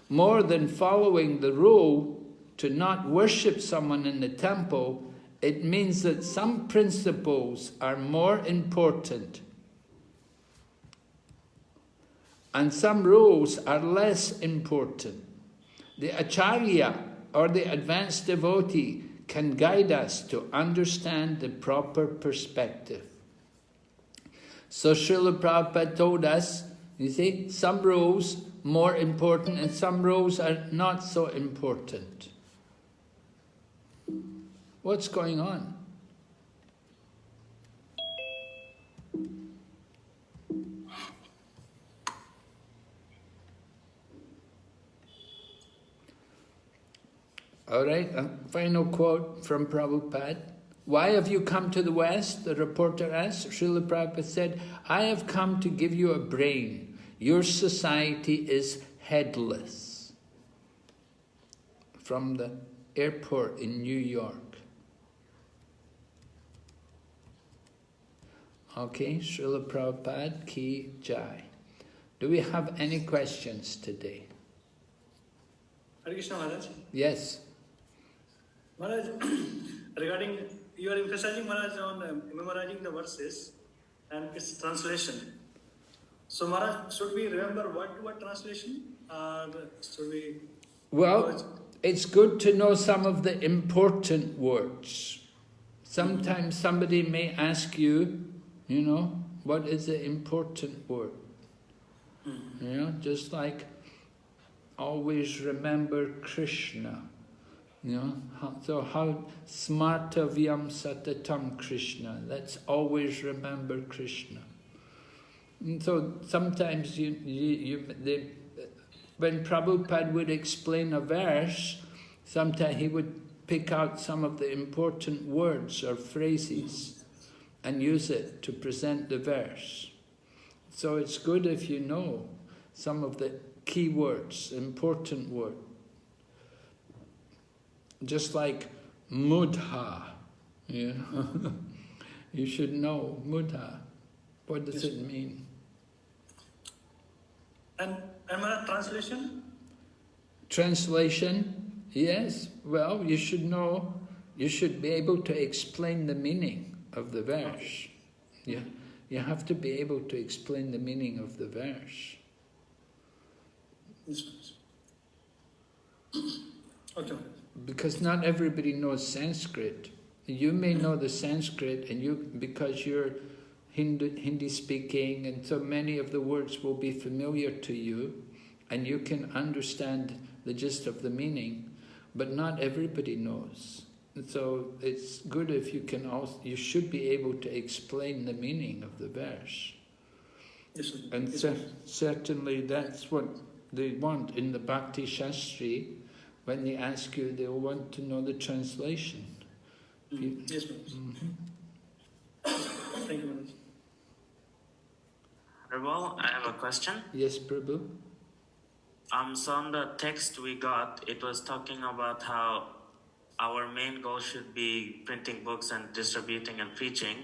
more than following the rule to not worship someone in the temple, it means that some principles are more important and some rules are less important. The Acharya or the advanced devotee can guide us to understand the proper perspective. So Srila Prabhupada told us, you see, some rules more important and some rules are not so important. What's going on? All right, a final quote from Prabhupada. Why have you come to the West? The reporter asked. Srila Prabhupada said, I have come to give you a brain. Your society is headless. From the airport in New York. Okay, Srila Prabhupada Ki Jai. Do we have any questions today? Hare Krishna Maharaj. Yes. Maharaj, regarding, you are emphasizing Maharaj on memorizing the verses and its translation. So Maharaj, should we remember what translation? Or should we... Well, it's good to know some of the important words. Sometimes somebody may ask you, what is the important word? Just like always remember Krishna. So how smartavyam satatam Krishna. Let's always remember Krishna. And so sometimes when Prabhupada would explain a verse, sometimes he would pick out some of the important words or phrases and use it to present the verse. So it's good if you know some of the key words, important words. Just like mudha, you should know mudha. What does it mean? And translation? Translation, yes. Well, you should know, you should be able to explain the meaning of the verse. You have to be able to explain the meaning of the verse. Okay. Because not everybody knows Sanskrit. You may know the Sanskrit, and because you're Hindi speaking, and so many of the words will be familiar to you, and you can understand the gist of the meaning, but not everybody knows. And so it's good if you can also, you should be able to explain the meaning of the verse. Yes, sir. And certainly that's what they want in the Bhakti Sastri. When they ask you, they'll want to know the translation. Yes, Thank you, Maharaj. Prabhu, I have a question. Yes, Prabhu. So on the text we got, it was talking about how our main goal should be printing books and distributing and preaching,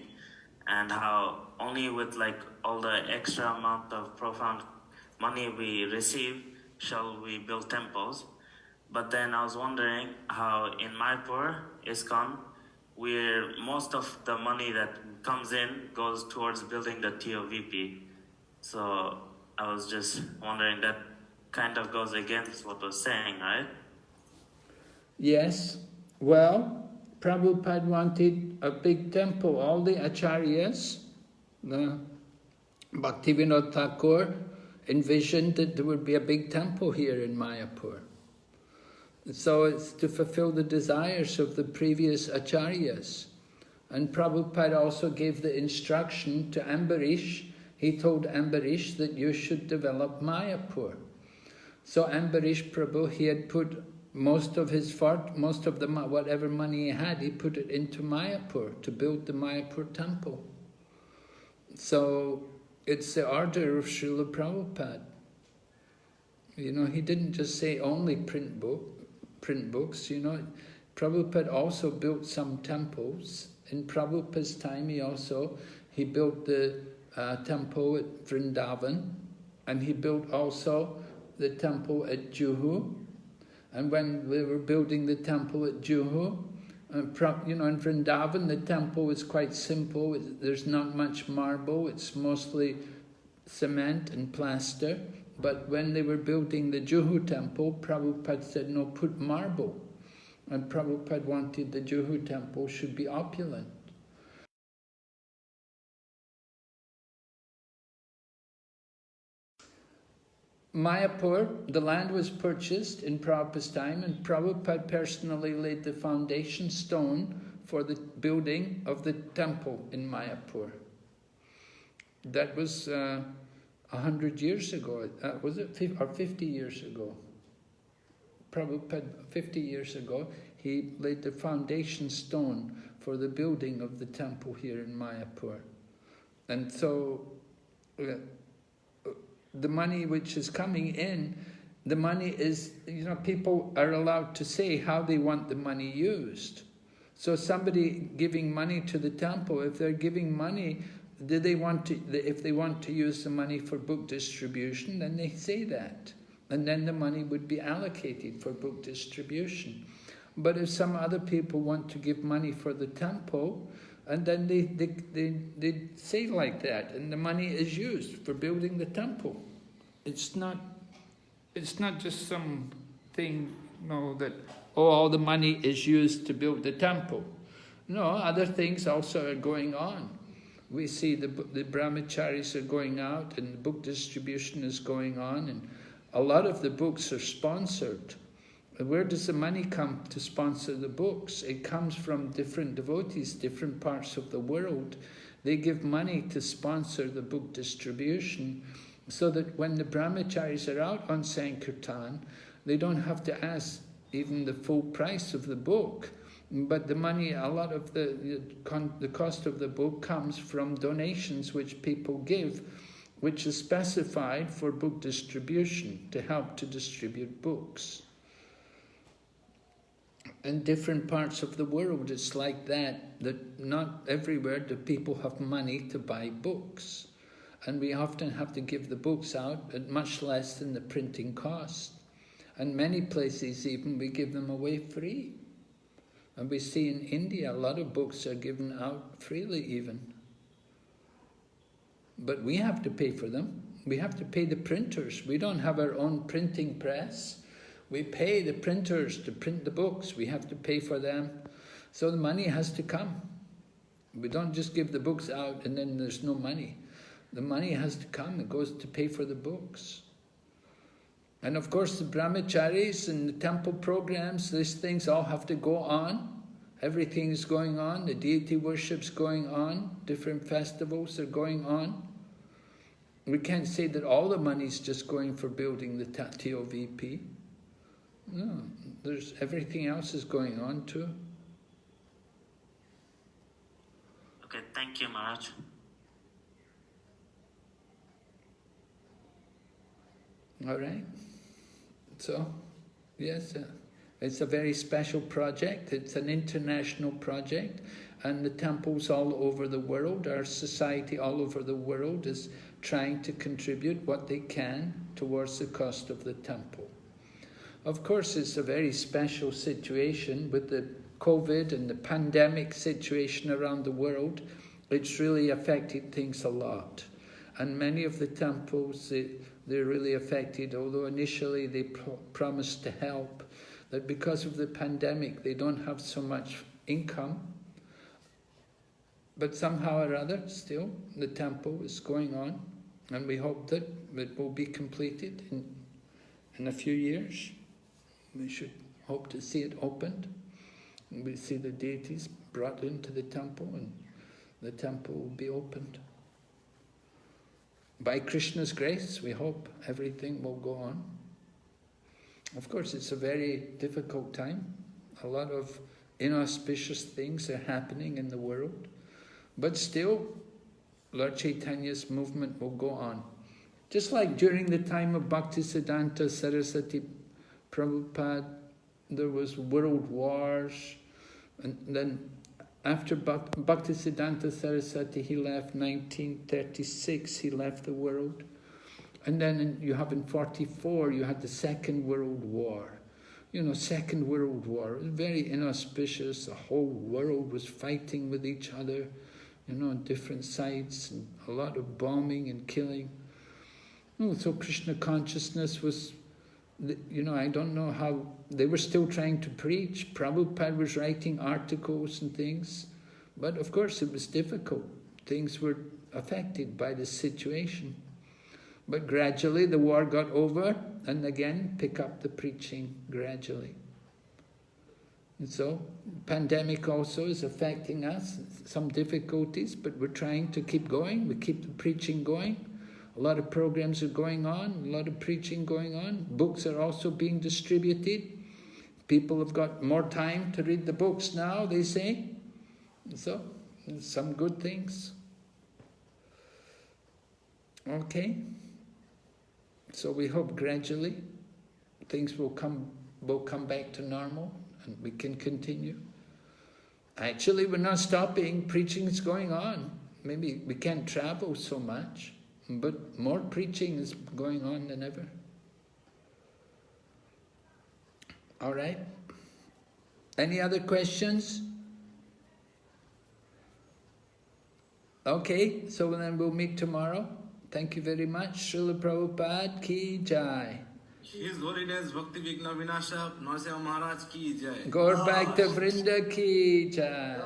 and how only with all the extra amount of profound money we receive shall we build temples. But then I was wondering how in Mayapur, ISKCON, where most of the money that comes in goes towards building the TOVP. So I was just wondering, that kind of goes against what was saying, right? Yes. Well, Prabhupada wanted a big temple. All the acharyas, Bhaktivinoda Thakur envisioned that there would be a big temple here in Mayapur. So it's to fulfill the desires of the previous acharyas. And Prabhupada also gave the instruction to Ambarish. He told Ambarish that you should develop Mayapur. So Ambarish Prabhu, he had put most of whatever money he had, he put it into Mayapur to build the Mayapur temple. So it's the order of Srila Prabhupada. You know, he didn't just say only print books, you know. Prabhupada also built some temples. In Prabhupada's time, he built the temple at Vrindavan, and he built also the temple at Juhu. And when we were building the temple at Juhu, you know, in Vrindavan, the temple is quite simple. There's not much marble. It's mostly cement and plaster. But when they were building the Juhu temple, Prabhupada said, no, put marble. And Prabhupada wanted the Juhu temple should be opulent. Mayapur, the land was purchased in Prabhupada's time, and Prabhupada personally laid the foundation stone for the building of the temple in Mayapur. That was 100 years ago, was it, or 50 years ago? Prabhupada, 50 years ago, he laid the foundation stone for the building of the temple here in Mayapur. And so the money which is coming in, the money is, you know, people are allowed to say how they want the money used. So somebody giving money to the temple, if they're giving money, if they want to use the money for book distribution, then they say that. And then the money would be allocated for book distribution. But if some other people want to give money for the temple, and then they say like that, and the money is used for building the temple. It's not just some thing, you know, that, oh, all the money is used to build the temple. No, other things also are going on. We see the brahmacharis are going out, and the book distribution is going on, and a lot of the books are sponsored. Where does the money come to sponsor the books? It comes from different devotees, different parts of the world. They give money to sponsor the book distribution, so that when the brahmacharis are out on Sankirtan, they don't have to ask even the full price of the book. But the money, a lot of the cost of the book comes from donations which people give, which is specified for book distribution, to help to distribute books. In different parts of the world, it's like that not everywhere do people have money to buy books. And we often have to give the books out at much less than the printing cost. And many places even, we give them away free. And we see in India, a lot of books are given out freely even. But we have to pay for them. We have to pay the printers. We don't have our own printing press. We pay the printers to print the books. We have to pay for them. So the money has to come. We don't just give the books out and then there's no money. The money has to come. It goes to pay for the books. And of course the brahmacharis and the temple programs, these things all have to go on. Everything is going on. The deity worship's going on. Different festivals are going on. We can't say that all the money's just going for building the TOVP. No, there's everything else is going on too. Okay, thank you, Maharaj. All right. So, yes, it's a very special project. It's an international project, and the temples all over the world, our society all over the world is trying to contribute what they can towards the cost of the temple. Of course, it's a very special situation with the COVID and the pandemic situation around the world. It's really affected things a lot. And many of the temples, they're really affected, although initially they promised to help, that because of the pandemic they don't have so much income. But somehow or other, still, the temple is going on. And we hope that it will be completed in a few years. We should hope to see it opened. And we see the deities brought into the temple, and the temple will be opened. By Krishna's grace, we hope everything will go on. Of course, it's a very difficult time. A lot of inauspicious things are happening in the world. But still, Lord Chaitanya's movement will go on. Just like during the time of Bhaktisiddhanta Saraswati Prabhupada, there was world wars, and then after Bhaktisiddhanta Saraswati, he left 1936, he left the world. And then you have in 44, you had the Second World War. You know, Second World War, it was very inauspicious. The whole world was fighting with each other, you know, on different sides, and a lot of bombing and killing. Oh, so Krishna consciousness was, you know, I don't know how, they were still trying to preach. Prabhupada was writing articles and things, but of course it was difficult. Things were affected by the situation. But gradually the war got over, and again pick up the preaching gradually. And so, pandemic also is affecting us, some difficulties, but we're trying to keep going. We keep the preaching going. A lot of programs are going on, a lot of preaching going on. Books are also being distributed. People have got more time to read the books now, they say. So, some good things. Okay. So we hope gradually things will come back to normal and we can continue. Actually, we're not stopping. Preaching is going on. Maybe we can't travel so much, but more preaching is going on than ever. All right. Any other questions? Okay, so then we'll meet tomorrow. Thank you very much. Srila Prabhupada ki jai. His Holiness Bhakti Vigna Vinasha Narasimha Maharaj ki jai. Gaur Bhakta Vrinda ki jai.